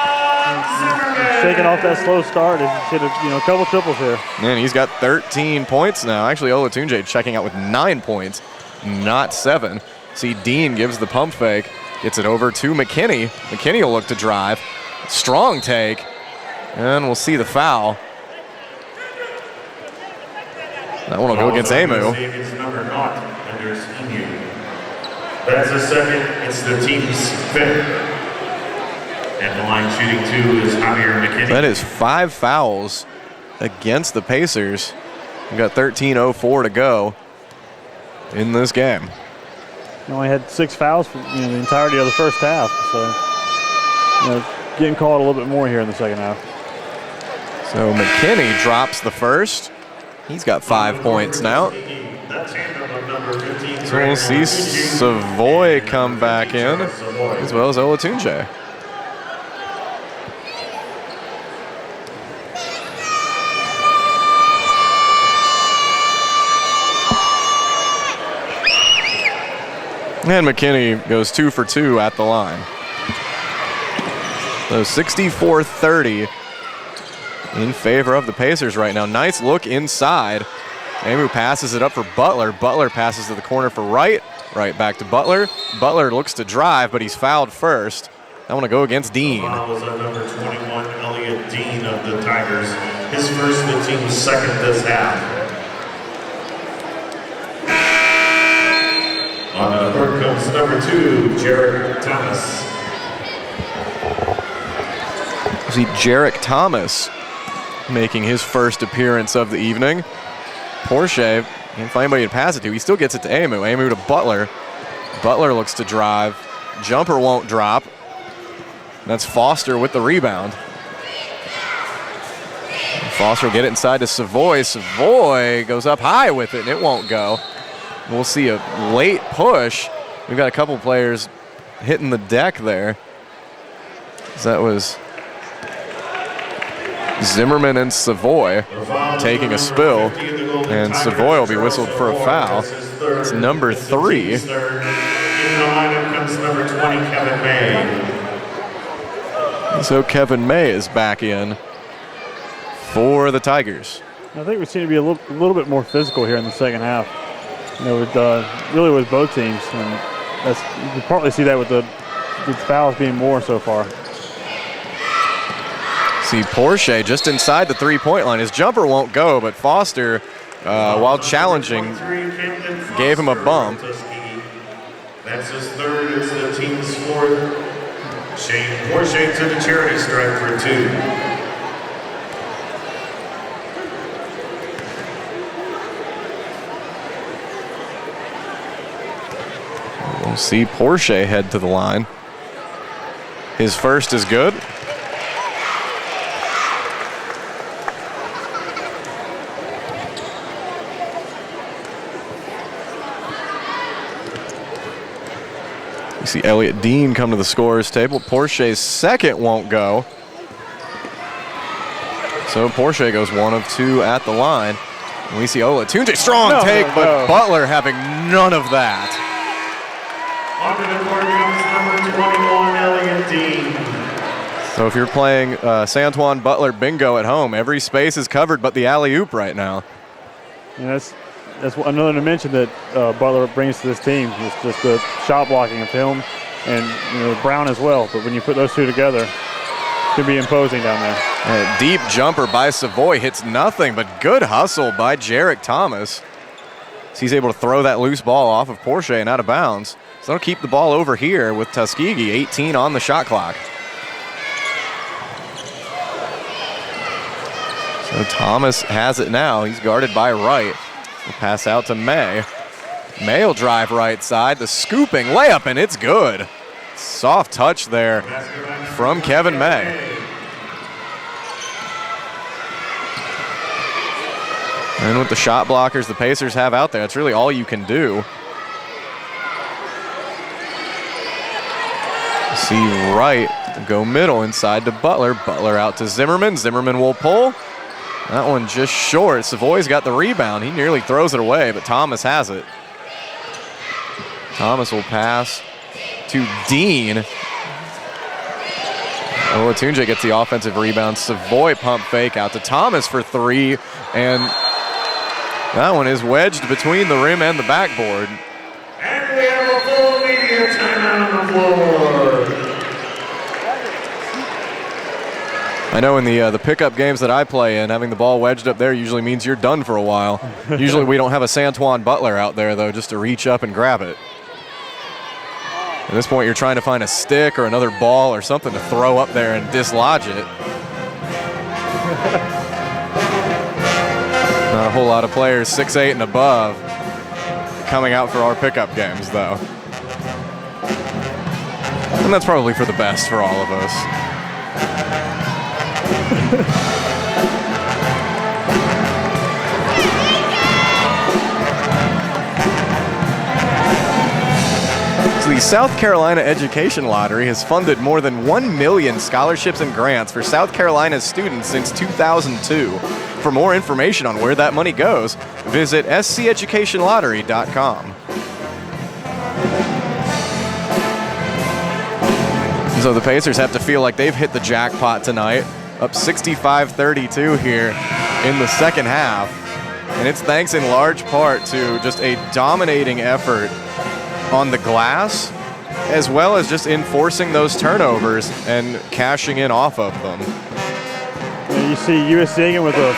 Shaking off that slow start. He should have, a couple triples here. And he's got 13 points now. Actually, Olatunji checking out with 9 points, not 7. See Dean gives the pump fake, gets it over to McKinney. McKinney will look to drive. Strong take, and we'll see the foul. That one will go against Amu. That's the second. It's the team's 5th. And the line shooting 2 is Javier McKinney. That is 5 fouls against the Pacers. We've got 13:04 to go in this game. He only had 6 fouls for the entirety of the first half. So getting called a little bit more here in the second half. So McKinney drops the first. He's got 5 points now. So we'll see Savoy come back in, as well as Olatunji. And McKinney goes 2 for 2 at the line. So 64-30 in favor of the Pacers right now. Nice look inside. Amu passes it up for Butler. Butler passes to the corner for Wright. Wright back to Butler. Butler looks to drive, but he's fouled first. I want to go against Dean. Fouls on number 21, Elliott Dean of the Tigers. His first, the team's 2nd this half. On the court comes number 2, Jarek Thomas. See Jarek Thomas making his first appearance of the evening. Porsche can't find anybody to pass it to. He still gets it to Amu. Amu to Butler. Butler looks to drive. Jumper won't drop. That's Foster with the rebound. Foster will get it inside to Savoy. Savoy goes up high with it, and it won't go. We'll see a late push. We've got a couple players hitting the deck there. That was Zimmerman and Savoy taking a spill, and Savoy will be whistled for a foul. It's number 3. In the lineup comes number 20, Kevin May. So Kevin May is back in for the Tigers. I think we seem to be a little bit more physical here in the second half. You know, with really with both teams, and that's, you can partly see that with the fouls being more so far. See Porsche just inside the 3-point line. His jumper won't go, but Foster, while challenging, gave him a bump. That's his third. It's the team's fourth. Shane Porsche to the charity stripe for 2. We'll see Porsche head to the line. His first is good. You see Elliott Dean come to the scorer's table. Porsche's second won't go. So Porsche goes 1 of 2 at the line. And we see Olatunji, strong take, but Butler having none of that. Onto the court comes number 21, Elliott Dean. So if you're playing Santuan Butler bingo at home, every space is covered but the alley-oop right now. And that's another dimension that Butler brings to this team. It's just the shot blocking of him and Brown as well. But when you put those two together, it can be imposing down there. A deep jumper by Savoy hits nothing, but good hustle by Jarek Thomas. So he's able to throw that loose ball off of Porsche and out of bounds. So they'll keep the ball over here with Tuskegee, 18 on the shot clock. So Thomas has it now. He's guarded by Wright. We'll pass out to May. May will drive right side. The scooping layup, and it's good. Soft touch there from Kevin May. And with the shot blockers the Pacers have out there, that's really all you can do. See Wright go middle inside to Butler. Butler out to Zimmerman. Zimmerman will pull. That one just short. Savoy's got the rebound. He nearly throws it away, but Thomas has it. Thomas will pass to Dean. Olatunji gets the offensive rebound. Savoy pump fake out to Thomas for 3, and that one is wedged between the rim and the backboard. And we have a full media timeout on the floor. I know in the pickup games that I play in, having the ball wedged up there usually means you're done for a while. Usually we don't have a Santuan Butler out there, though, just to reach up and grab it. At this point, you're trying to find a stick or another ball or something to throw up there and dislodge it. Not a whole lot of players 6'8" and above coming out for our pickup games, though. And that's probably for the best for all of us. So the South Carolina Education Lottery has funded more than 1 million scholarships and grants for South Carolina's students since 2002. For more information on where that money goes, visit sceducationlottery.com. So the Pacers have to feel like they've hit the jackpot tonight, up 65-32 here in the second half. And it's thanks in large part to just a dominating effort on the glass, as well as just enforcing those turnovers and cashing in off of them. You see USC Aiken with the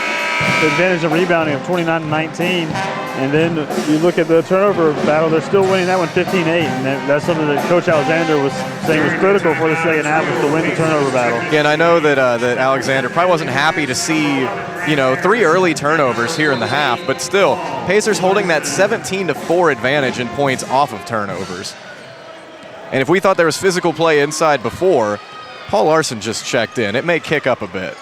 advantage of rebounding of 29-19, and then you look at the turnover battle, they're still winning that one 15-8, and that's something that Coach Alexander was saying was critical for the second half, was to win the turnover battle. Yeah, and I know that that Alexander probably wasn't happy to see 3 early turnovers here in the half, but still, Pacers holding that 17-4 advantage in points off of turnovers. And if we thought there was physical play inside before, Paul Larson just checked in. It may kick up a bit.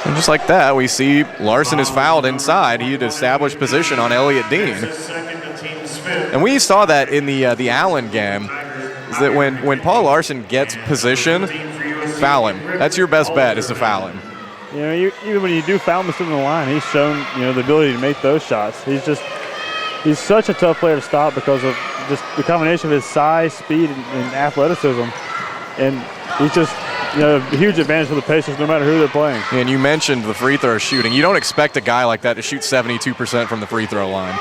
And just like that, we see Larson is fouled inside. He had established position on Elliott Dean. And we saw that in the Allen game, is that when Paul Larson gets position, foul him. That's your best bet, is to foul him. Even when you do foul him in the line, he's shown the ability to make those shots. He's such a tough player to stop because of just the combination of his size, speed, and athleticism. And he's just a huge advantage for the Pacers no matter who they're playing. And you mentioned the free throw shooting. You don't expect a guy like that to shoot 72% from the free throw line.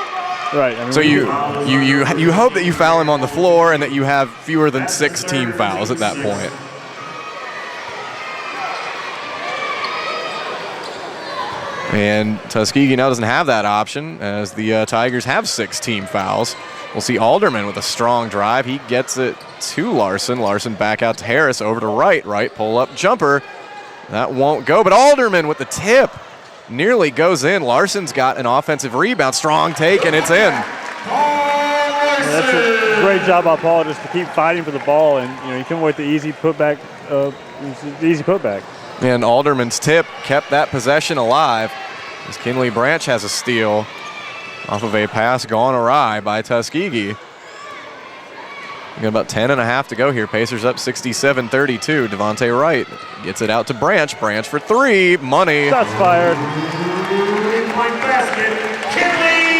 Right. So you hope that you foul him on the floor and that you have fewer than 6 team fouls at that point. And Tuskegee now doesn't have that option as the Tigers have 6 team fouls. We'll see Alderman with a strong drive. He gets it to Larson. Larson back out to Harris, over to Wright. Wright pull-up jumper. That won't go, but Alderman with the tip. Nearly goes in. Larson's got an offensive rebound. Strong take, and it's in. That's a great job by Paul just to keep fighting for the ball, and you come away with the easy putback. And Alderman's tip kept that possession alive as Kinley Branch has a steal off of a pass gone awry by Tuskegee. We got about 10.5 to go here. Pacers up 67-32. Devontae Wright gets it out to Branch. Branch for 3. Money. Shots fired.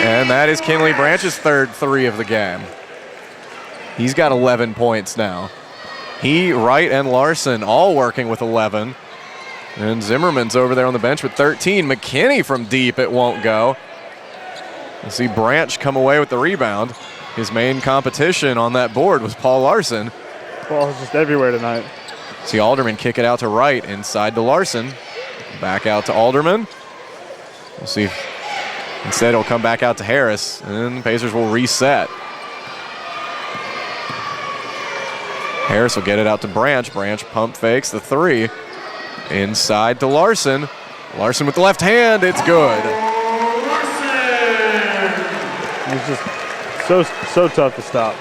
And that is Kinley Branch's 3rd 3 of the game. He's got 11 points now. He, Wright, and Larson all working with 11. And Zimmerman's over there on the bench with 13. McKinney from deep, it won't go. We'll see Branch come away with the rebound. His main competition on that board was Paul Larson. Ball's just everywhere tonight. See Alderman kick it out to Wright, inside to Larson. Back out to Alderman. We'll see if instead it'll come back out to Harris, and the Pacers will reset. Harris will get it out to Branch. Branch pump fakes the 3. Inside to Larson. Larson with the left hand, it's good. He's just so tough to stop.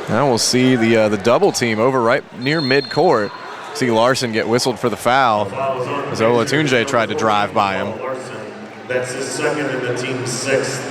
Now we'll see the double team over right near midcourt. See Larson get whistled for the foul as Olatunji tried to drive by him. That's his 2nd and the team's 6th.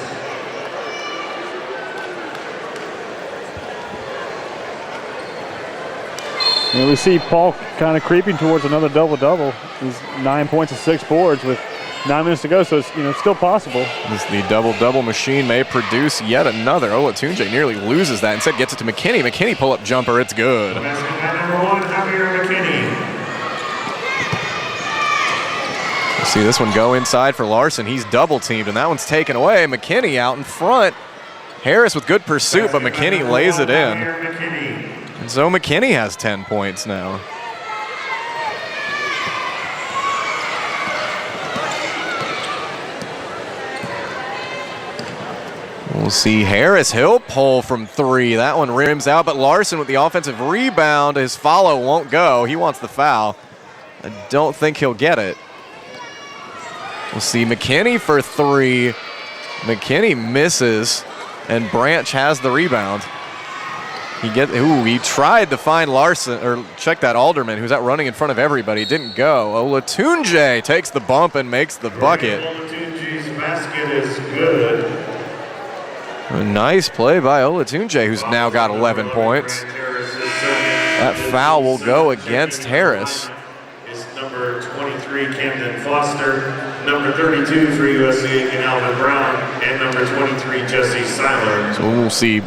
We see Paul kind of creeping towards another double-double. He's 9 points and 6 boards with 9 minutes to go, so it's still possible. As the double-double machine may produce yet another. Olatunji nearly loses that. Instead gets it to McKinney. McKinney pull-up jumper. It's good. Basketball number 1, Javier McKinney. See this one go inside for Larson. He's double-teamed, and that one's taken away. McKinney out in front. Harris with good pursuit, but McKinney lays it in. And so McKinney has 10 points now. We'll see Harris. He'll pull from 3. That one rims out, but Larson with the offensive rebound. His follow won't go. He wants the foul. I don't think he'll get it. We'll see McKinney for 3. McKinney misses, and Branch has the rebound. He tried to find Larson, or check that Alderman, who's out running in front of everybody. Didn't go. Olatunji takes the bump and makes the bucket. Olatunji's basket is good. A nice play by Olatunji, who's now got 11 points. That foul will go against Harris. Is number 23, Camden Foster, number 32 for USC, Aiken, Alvin Brown, and number 23, Jesse Seiler. So we'll see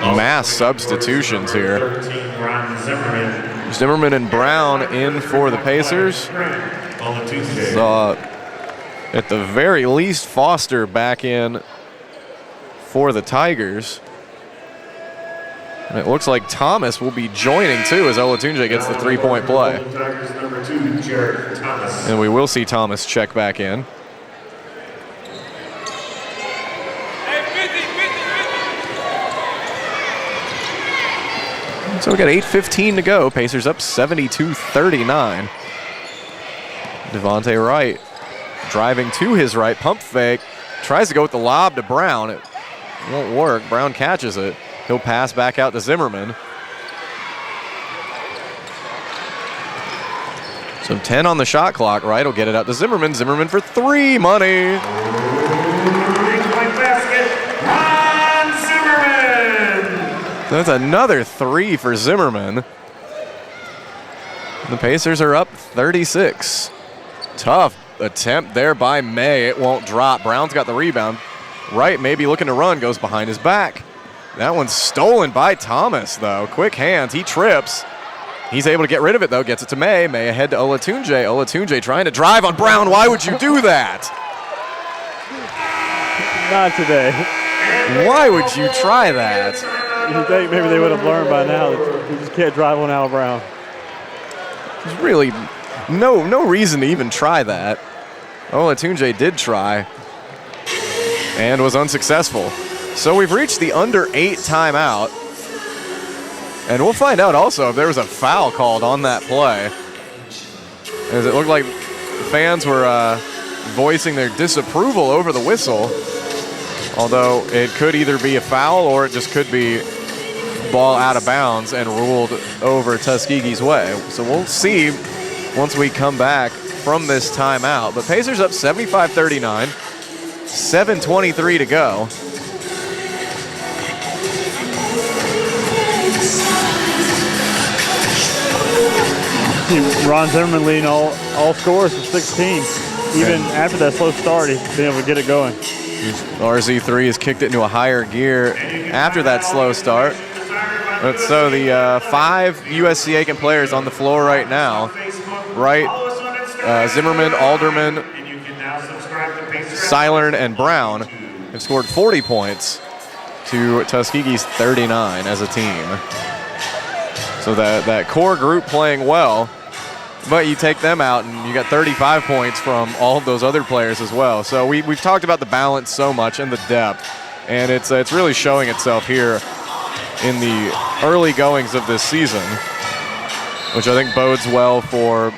mass substitutions here. 13, Ron Zimmerman. Zimmerman and Brown in for the Pacers. Saw at the very least Foster back in for the Tigers. And it looks like Thomas will be joining too as Olatunji gets the 3-point play. Tigers number 2, Jared Thomas. And we will see Thomas check back in. So we got 8:15 to go. Pacers up 72-39. Devontae Wright driving to his right, pump fake, tries to go with the lob to Brown. It won't work. Brown catches it. He'll pass back out to Zimmerman. So 10 on the shot clock. Wright will get it out to Zimmerman. Zimmerman for three, money. So that's another three for Zimmerman. The Pacers are up 36. Tough attempt there by May. It won't drop. Brown's got the rebound. Wright maybe looking to run, goes behind his back. That one's stolen by Thomas, though. Quick hands, he trips. He's able to get rid of it, though. Gets it to May. May ahead to Olatunji. Olatunji trying to drive on Brown. Why would you do that? Not today. Why would you try that? You think maybe they would have learned by now that you just can't drive on Al Brown. There's really no reason to even try that. Olatunji did try and was unsuccessful. So we've reached the under 8 timeout. And we'll find out also if there was a foul called on that play, as it looked like fans were voicing their disapproval over the whistle, although it could either be a foul or it just could be ball out of bounds and ruled over Tuskegee's way. So we'll see once we come back from this timeout. But Pacers up 75-39, 7:23 to go. Ron Zimmerman leading all scores for 16. Even after that slow start, he's been able to get it going. RZ3 has kicked it into a higher gear after that slow start. But so the 5 USC Aiken players on the floor right now, Wright, Zimmerman, Alderman, Seilern, and Brown have scored 40 points to Tuskegee's 39 as a team. So that core group playing well, but you take them out and you got 35 points from all of those other players as well. So we've talked about the balance so much and the depth, and it's really showing itself here in the early goings of this season, which I think bodes well for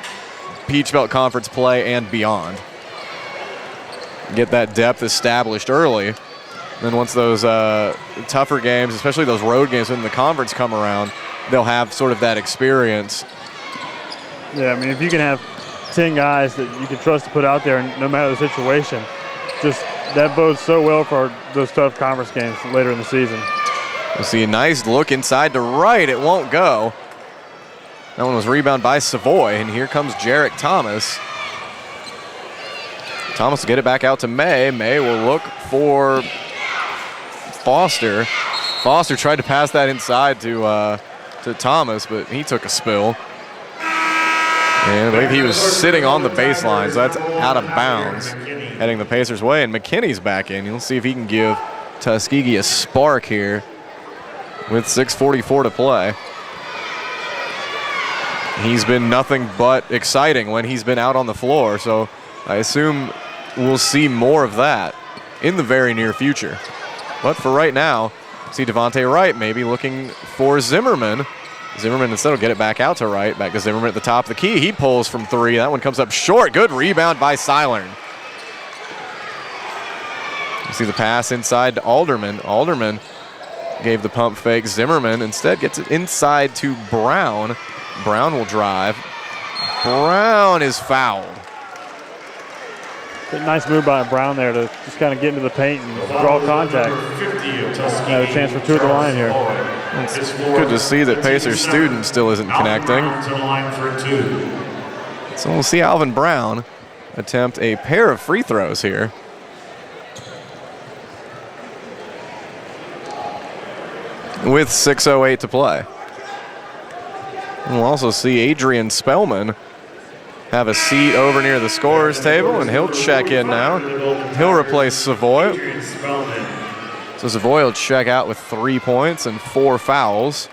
Peach Belt Conference play and beyond. Get that depth established early. Then once those tougher games, especially those road games in the conference come around, they'll have sort of that experience. Yeah, I mean, if you can have 10 guys that you can trust to put out there, no matter the situation, just that bodes so well for those tough conference games later in the season. We'll see a nice look inside to Wright. It won't go. That one was rebounded by Savoy, and here comes Jarek Thomas. Thomas will get it back out to May. May will look for Foster. Foster tried to pass that inside to Thomas, but he took a spill. And I believe he was sitting on the baseline, so that's out of bounds, heading the Pacers' way. And McKinney's back in. You'll see if he can give Tuskegee a spark here with 6:44 to play. He's been nothing but exciting when he's been out on the floor, so I assume we'll see more of that in the very near future. But for right now, see Devontae Wright maybe looking for Zimmerman. Zimmerman instead will get it back out to Wright. Back to Zimmerman at the top of the key. He pulls from 3. That one comes up short. Good rebound by Seilern. You see the pass inside to Alderman. Alderman gave the pump fake. Zimmerman instead gets it inside to Brown. Brown will drive. Brown is fouled. Nice move by Brown there to just kind of get into the paint and draw contact. Have a chance for 2 at the line here. It's good to see that Pacers student still isn't connecting. So we'll see Alvin Brown attempt a pair of free throws here. With 6:08 to play. And we'll also see Adrian Spellman have a seat over near the scorer's table, and he'll check in now. He'll replace Savoy. So Savoy will check out with 3 points and 4 fouls.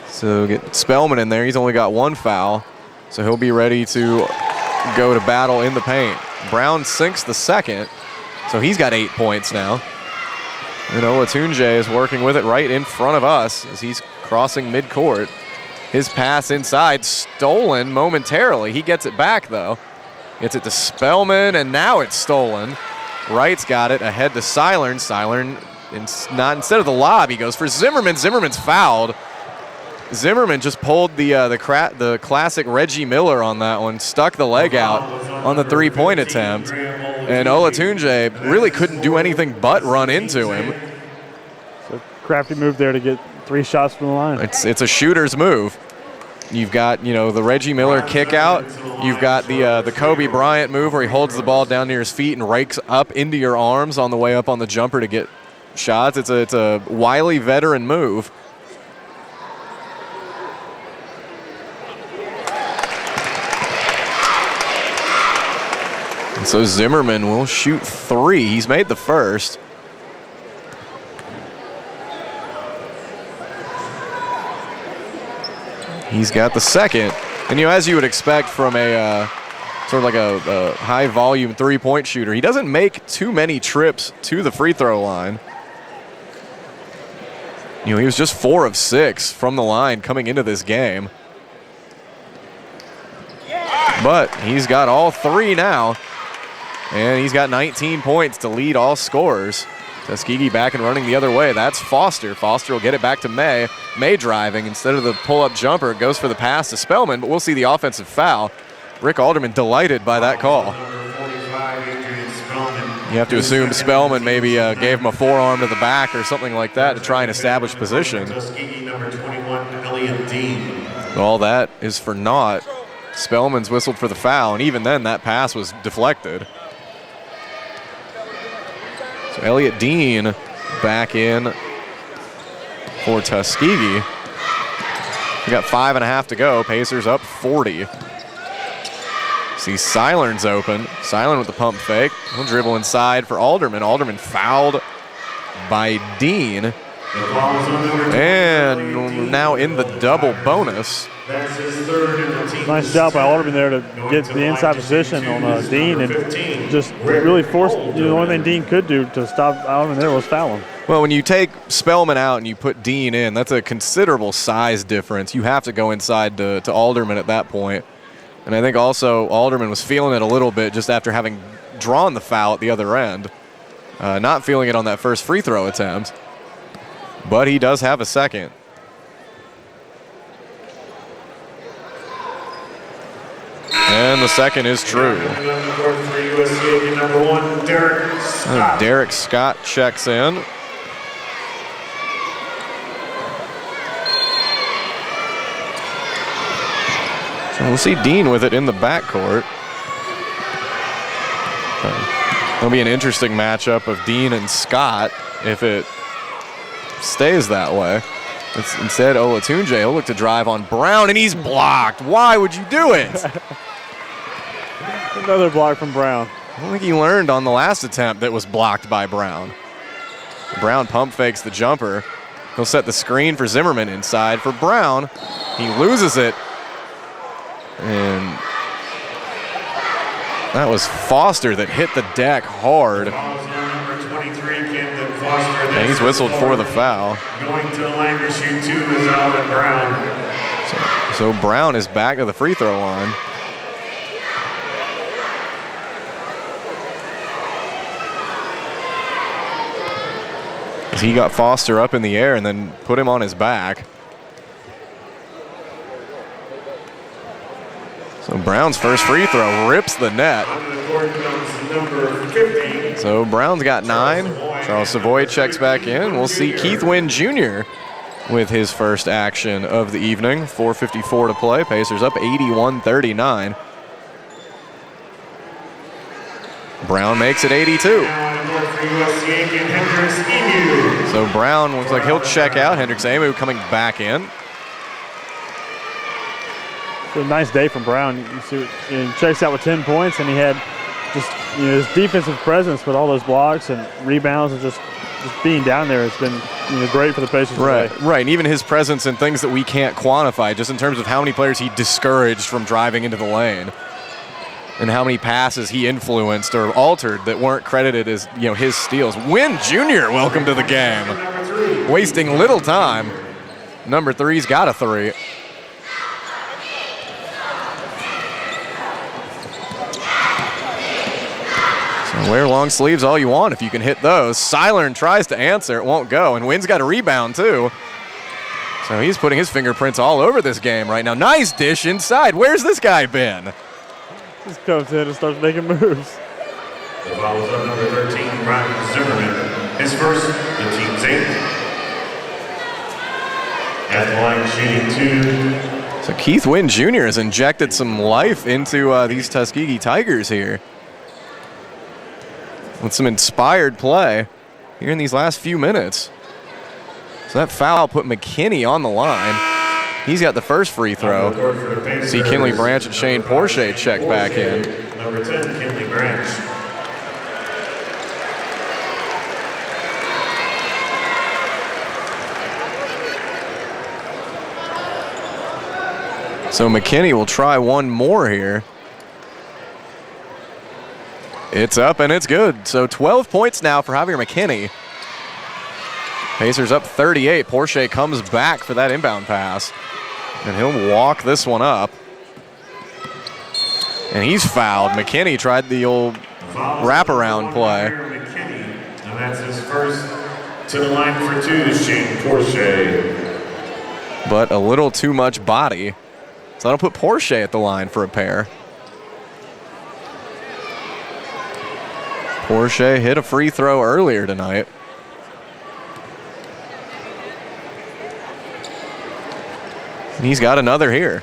So get Spellman in there. He's only got 1 foul, so he'll be ready to go to battle in the paint. Brown sinks the second, so he's got 8 points now. And Olatunji is working with it right in front of us as he's crossing midcourt. His pass inside, stolen momentarily. He gets it back, though. Gets it to Spellman, and now it's stolen. Wright's got it ahead to Seilern. Seilern, not instead of the lob, he goes for Zimmerman. Zimmerman's fouled. Zimmerman just pulled the classic Reggie Miller on that one, stuck the leg out on the three-point attempt, and Olatunji really couldn't do anything but run into him. So crafty move there to get 3 shots from the line. It's a shooter's move. You've got, the Reggie Miller kick out. You've got the Kobe Bryant move where he holds the ball down near his feet and rakes up into your arms on the way up on the jumper to get shots. It's a wily veteran move. And so Zimmerman will shoot 3. He's made the first. He's got the second. And, as you would expect from a sort of like a high-volume three-point shooter, he doesn't make too many trips to the free throw line. He was just 4 of 6 from the line coming into this game. But he's got all 3 now. And he's got 19 points to lead all scorers. Tuskegee back and running the other way. That's Foster. Foster will get it back to May. May driving. Instead of the pull-up jumper, goes for the pass to Spellman, but we'll see the offensive foul. Rick Alderman delighted by that call. You have to assume Spellman maybe gave him a forearm to the back or something like that to try and establish position. All that is for naught. Spellman's whistled for the foul, and even then that pass was deflected. So Elliott Dean back in for Tuskegee. We got 5.5 to go. Pacers up 40. See Seilern's open. Seilern with the pump fake. He'll dribble inside for Alderman. Alderman fouled by Dean. And now in the double bonus. Nice job by Alderman there to get the inside position on Dean and just really force. The only thing Dean could do to stop Alderman there was foul him. Well, when you take Spellman out and you put Dean in, that's a considerable size difference. You have to go inside to Alderman at that point. And I think also Alderman was feeling it a little bit just after having drawn the foul at the other end. Not feeling it on that first free throw attempt. But he does have a second. And the second is true. Derek Scott checks in. So we'll see Dean with it in the backcourt. It'll be an interesting matchup of Dean and Scott if it stays that way. Instead, Olatunji will look to drive on Brown, and he's blocked. Why would you do it? Another block from Brown. I don't think he learned on the last attempt that was blocked by Brown. Brown pump fakes the jumper. He'll set the screen for Zimmerman inside for Brown. He loses it. And that was Foster that hit the deck hard. And he's whistled for the foul. Going to the line to shoot 2 is Alvin Brown. So Brown is back to the free throw line. He got Foster up in the air and then put him on his back. So Brown's first free throw rips the net. So Brown's got 9. Charles Savoy checks back in. We'll see Keith Wynn Jr. with his first action of the evening. 4:54 to play. Pacers up 81-39. Brown makes it 82. So Brown looks like he'll check out. Hendricks Amu coming back in. A nice day from Brown. You see, he checks out with 10 points, and he had just his defensive presence with all those blocks and rebounds and just being down there has been great for the Pacers. Right, right. And even his presence in things that we can't quantify, just in terms of how many players he discouraged from driving into the lane. and how many passes he influenced or altered that weren't credited as his steals. Wynn Jr., welcome to the game. Wasting little time. Number 3's got a 3. So wear long sleeves all you want if you can hit those. Seilern tries to answer, it won't go, and Wynn's got a rebound too. So he's putting his fingerprints all over this game right now. Nice dish inside. Where's this guy been? Just comes in and starts making moves. The foul is on number 13, Brian Zimmerman. His first, the team's 8th. At the line, shooting 2. So Keith Wynn Jr. has injected some life into these Tuskegee Tigers here with some inspired play here in these last few minutes. So that foul put McKinney on the line. He's got the first free throw. See Kinley Branch and Shane Porsche check back in. Number 10, Kinley Branch. So McKinney will try one more here. It's up and it's good. So 12 points now for Javier McKinney. Pacers up 38. Porsche comes back for that inbound pass. And he'll walk this one up. And he's fouled. McKinney tried the old wraparound play. McKinney, and that's his first. To the line for 2, Shane Porsche. But a little too much body. So that'll put Porsche at the line for a pair. Porsche hit a free throw earlier tonight. And he's got another here.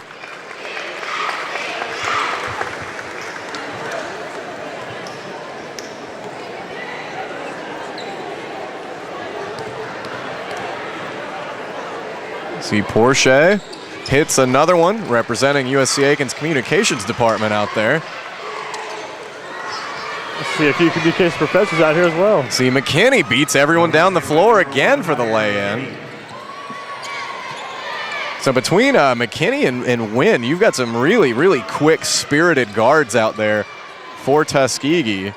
See Porsche hits another one, representing USC Aiken's communications department out there. Let's see a few communications professors out here as well. See McKinney beats everyone down the floor again for the lay-in. So between McKinney and Wynn, you've got some really, really quick, spirited guards out there for Tuskegee.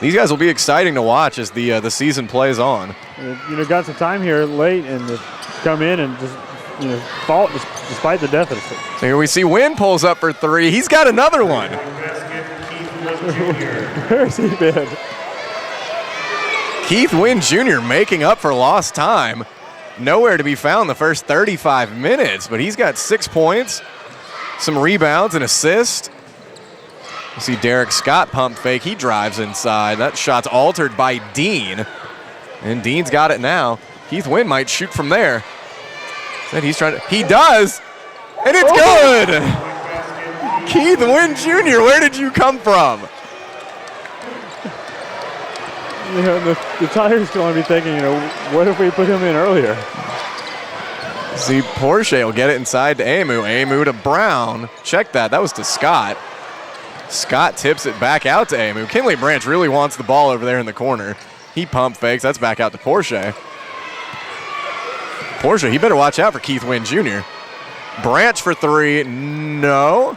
These guys will be exciting to watch as the season plays on. Got some time here late and just come in and just fought despite the deficit. So here we see Wynn pulls up for 3. He's got another one. Where's he been? Keith Wynn Jr. making up for lost time. Nowhere to be found the first 35 minutes, but he's got 6 points, some rebounds, and assist. You see Derek Scott pump fake. He drives inside. That shot's altered by Dean, and Dean's got it now. Keith Wynn might shoot from there. He's trying to. He does, and it's good. Keith Wynn Jr., where did you come from? The Tigers going to be thinking, what if we put him in earlier? See, Porsche will get it inside to Amu. Amu to Brown. Check that. That was to Scott. Scott tips it back out to Amu. Kinley Branch really wants the ball over there in the corner. He pump fakes. That's back out to Porsche. Porsche, he better watch out for Keith Wynn Jr. Branch for 3. No.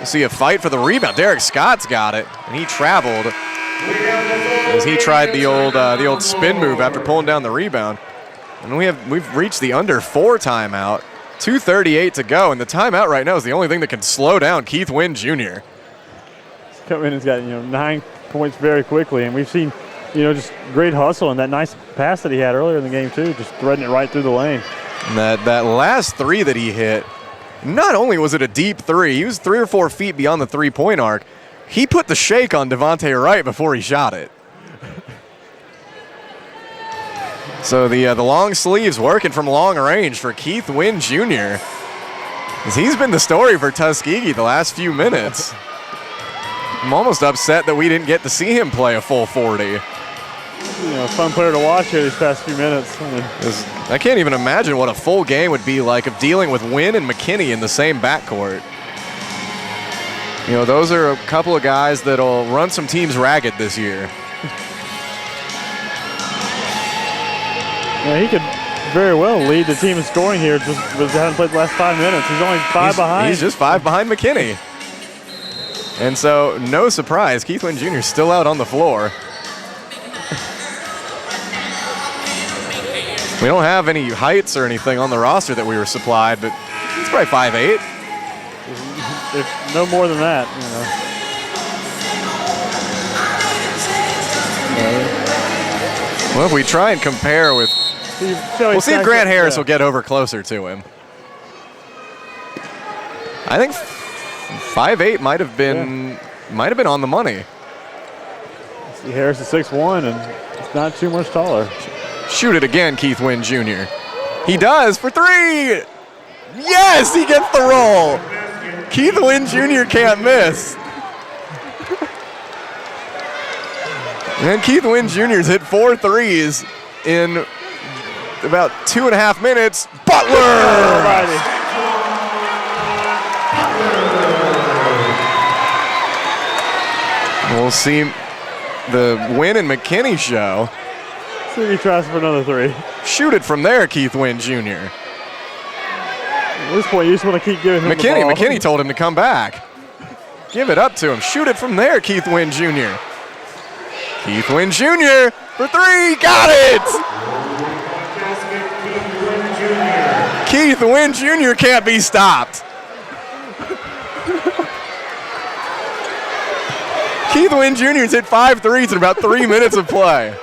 See a fight for the rebound. Derek Scott's got it, and he traveled as he tried the old spin move after pulling down the rebound. And we've reached the under 4 timeout. 2:38 to go, and the timeout right now is the only thing that can slow down Keith Wynn Jr. He's come in and he's got 9 points very quickly, and we've seen just great hustle and that nice pass that he had earlier in the game too, just threading it right through the lane. And that last 3 that he hit, not only was it a deep 3, he was 3 or 4 feet beyond the 3-point arc. He put the shake on Devontae Wright before he shot it. So the long sleeves working from long range for Keith Wynn Jr. He's been the story for Tuskegee the last few minutes. I'm almost upset that we didn't get to see him play a full 40. Fun player to watch here these past few minutes. I can't even imagine what a full game would be like of dealing with Wynn and McKinney in the same backcourt. Those are a couple of guys that'll run some teams ragged this year. Yeah, he could very well lead the team in scoring here, just hasn't played the last 5 minutes. He's only 5 behind. He's just 5 behind McKinney. And so, no surprise, Keith Wynn Jr. is still out on the floor. We don't have any heights or anything on the roster that we were supplied, but he's probably 5'8". If no more than that, you know. Well, if we try and compare with, we'll see if Grant Harris will get over closer to him. I think 5'8" might have been on the money. See, Harris is 6'1" and it's not too much taller. Shoot it again, Keith Wynn Jr. He does for 3. Yes, he gets the roll. Keith Wynn Jr. can't miss. And Keith Wynn Jr.'s hit 4 threes in about 2.5 minutes. Butler! We'll see the Wynn and McKinney show. See if he tries for another 3. Shoot it from there, Keith Wynn Jr. At this point, you just want to keep giving him the ball. McKinney told him to come back. Give it up to him. Shoot it from there, Keith Wynn Jr. Keith Wynn Jr. for 3. Got it! Keith Wynn Jr. can't be stopped. Keith Wynn Jr.'s hit 5 threes in about 3 minutes of play.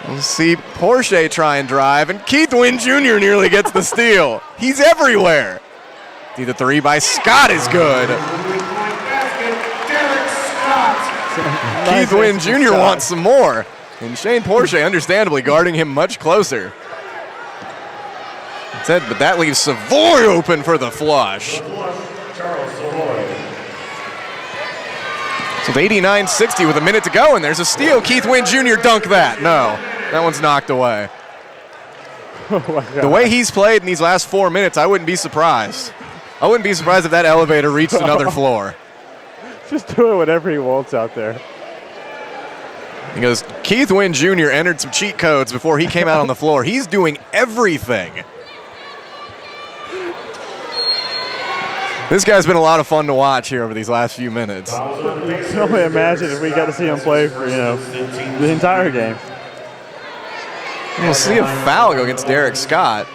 We'll see Porsche try and drive, and Keith Wynn Jr. nearly gets the steal. He's everywhere. See, the 3 by Scott is good. Keith Wynn Jr. wants some more, and Shane Porsche understandably guarding him much closer. But that leaves Savoy open for the flush. So with 89-60 with a minute to go, and there's a steal. Keith Wynn Jr. dunk that. No, that one's knocked away. The way he's played in these last 4 minutes, I wouldn't be surprised. I wouldn't be surprised if that elevator reached another floor. Just doing whatever he wants out there. He goes, Keith Wynn Jr. entered some cheat codes before he came out on the floor. He's doing everything. This guy's been a lot of fun to watch here over these last few minutes. I can only imagine if we got to see him play for, the entire game. We'll see a foul go against Derek Scott.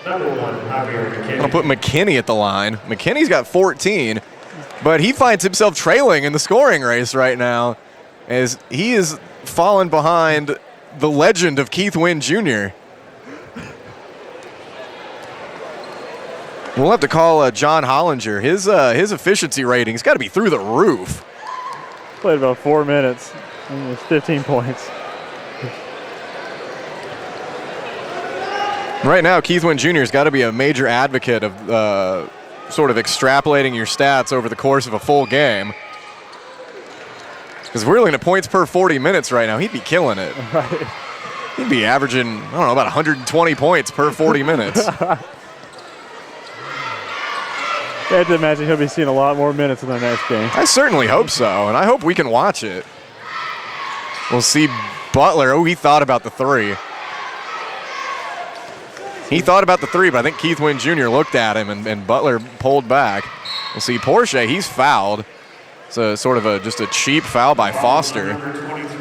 I'll put McKinney at the line. McKinney's got 14, but he finds himself trailing in the scoring race right now as he is falling behind the legend of Keith Wynn Jr. We'll have to call John Hollinger. His efficiency rating's got to be through the roof. Played about 4 minutes and it's 15 points. Right now, Keith Wynn Jr. has got to be a major advocate of sort of extrapolating your stats over the course of a full game. Because if we're looking at points per 40 minutes right now, he'd be killing it. Right. He'd be averaging, I don't know, about 120 points per 40 minutes. I have to imagine he'll be seeing a lot more minutes in the next game. I certainly hope so, and I hope we can watch it. We'll see Butler. Oh, he thought about the 3. He thought about the 3, but I think Keith Wynn Jr. looked at him, and Butler pulled back. We'll see Porsche. He's fouled. It's a sort of just a cheap foul by Foster.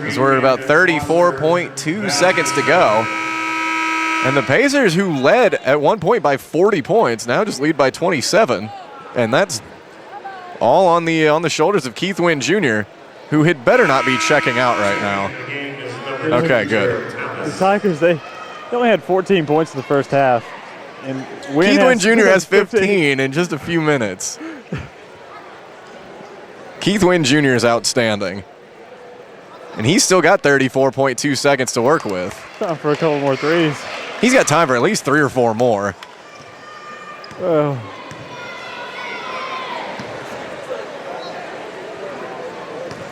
As we're at about 34.2 seconds to go. And the Pacers, who led at one point by 40 points, now just lead by 27. And that's all on the shoulders of Keith Wynn Jr., who had better not be checking out right now. Okay, good. The Tigers, they only had 14 points in the first half. And Keith Wynn Jr. has 15 in just a few minutes. Keith Wynn Jr. is outstanding. And he's still got 34.2 seconds to work with. Time for a couple more threes. He's got time for at least 3 or 4 more. Oh.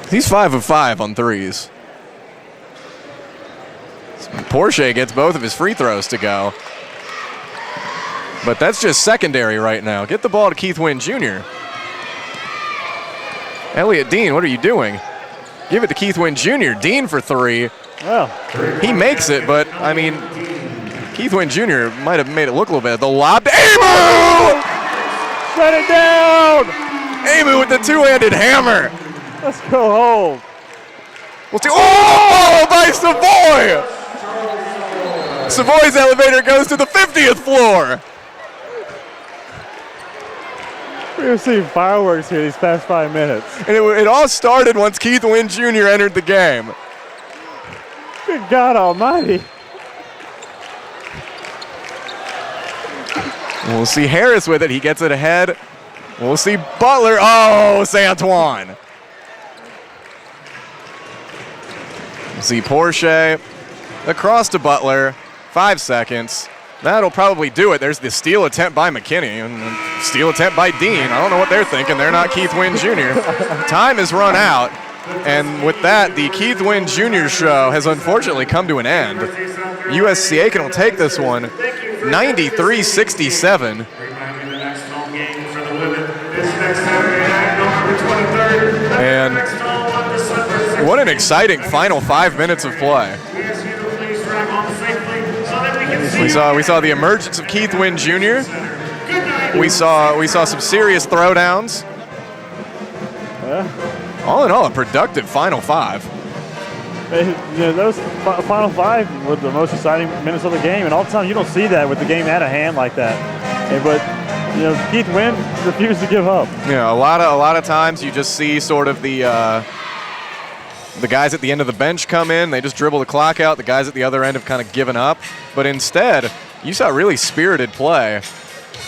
He's 5 of 5 on threes. Porsche gets both of his free throws to go. But that's just secondary right now. Get the ball to Keith Wynn Jr. Elliot Dean, what are you doing? Give it to Keith Wynn Jr. Dean for 3. Well, he makes it, but, I mean, Keith Wynn Jr. might have made it look a little bit. The lob to Amu! Shut it down! Eamon with the two-handed hammer. Let's go home. We'll see. Oh, by Savoy! Savoy's elevator goes to the 50th floor. We've seen fireworks here these past 5 minutes. And it all started once Keith Wynn Jr. entered the game. Good God Almighty. We'll see Harris with it. He gets it ahead. We'll see Butler. Oh, Santuan. We'll see Porsche across to Butler. 5 seconds. That'll probably do it. There's the steal attempt by McKinney and the steal attempt by Dean. I don't know what they're thinking. They're not Keith Wynn Jr. Time has run out. And with that, the Keith Wynn Jr. show has unfortunately come to an end. USC Aiken will take this one 93-67. And what an exciting final 5 minutes of play. We saw the emergence of Keith Wynn Jr. We saw some serious throwdowns. All in all, a productive final 5. Those final 5 were the most exciting minutes of the game, and all the time you don't see that with the game at a hand like that. But Keith Wynn refused to give up. A lot of times you just see sort of the guys at the end of the bench come in, they just dribble the clock out. The guys at the other end have kind of given up. But instead, you saw really spirited play.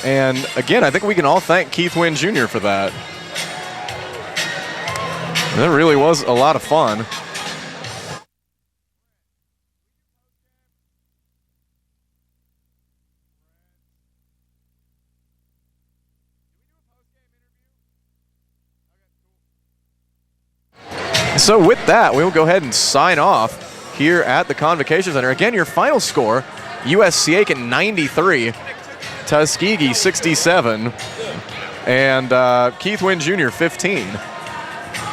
And again, I think we can all thank Keith Wynn Jr. for that. That really was a lot of fun. So with that, we'll go ahead and sign off here at the Convocation Center. Again, your final score, USC Aiken 93, Tuskegee 67, and Keith Wynn Jr. 15.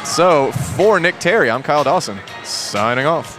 So for Nick Terry, I'm Kyle Dawson, signing off.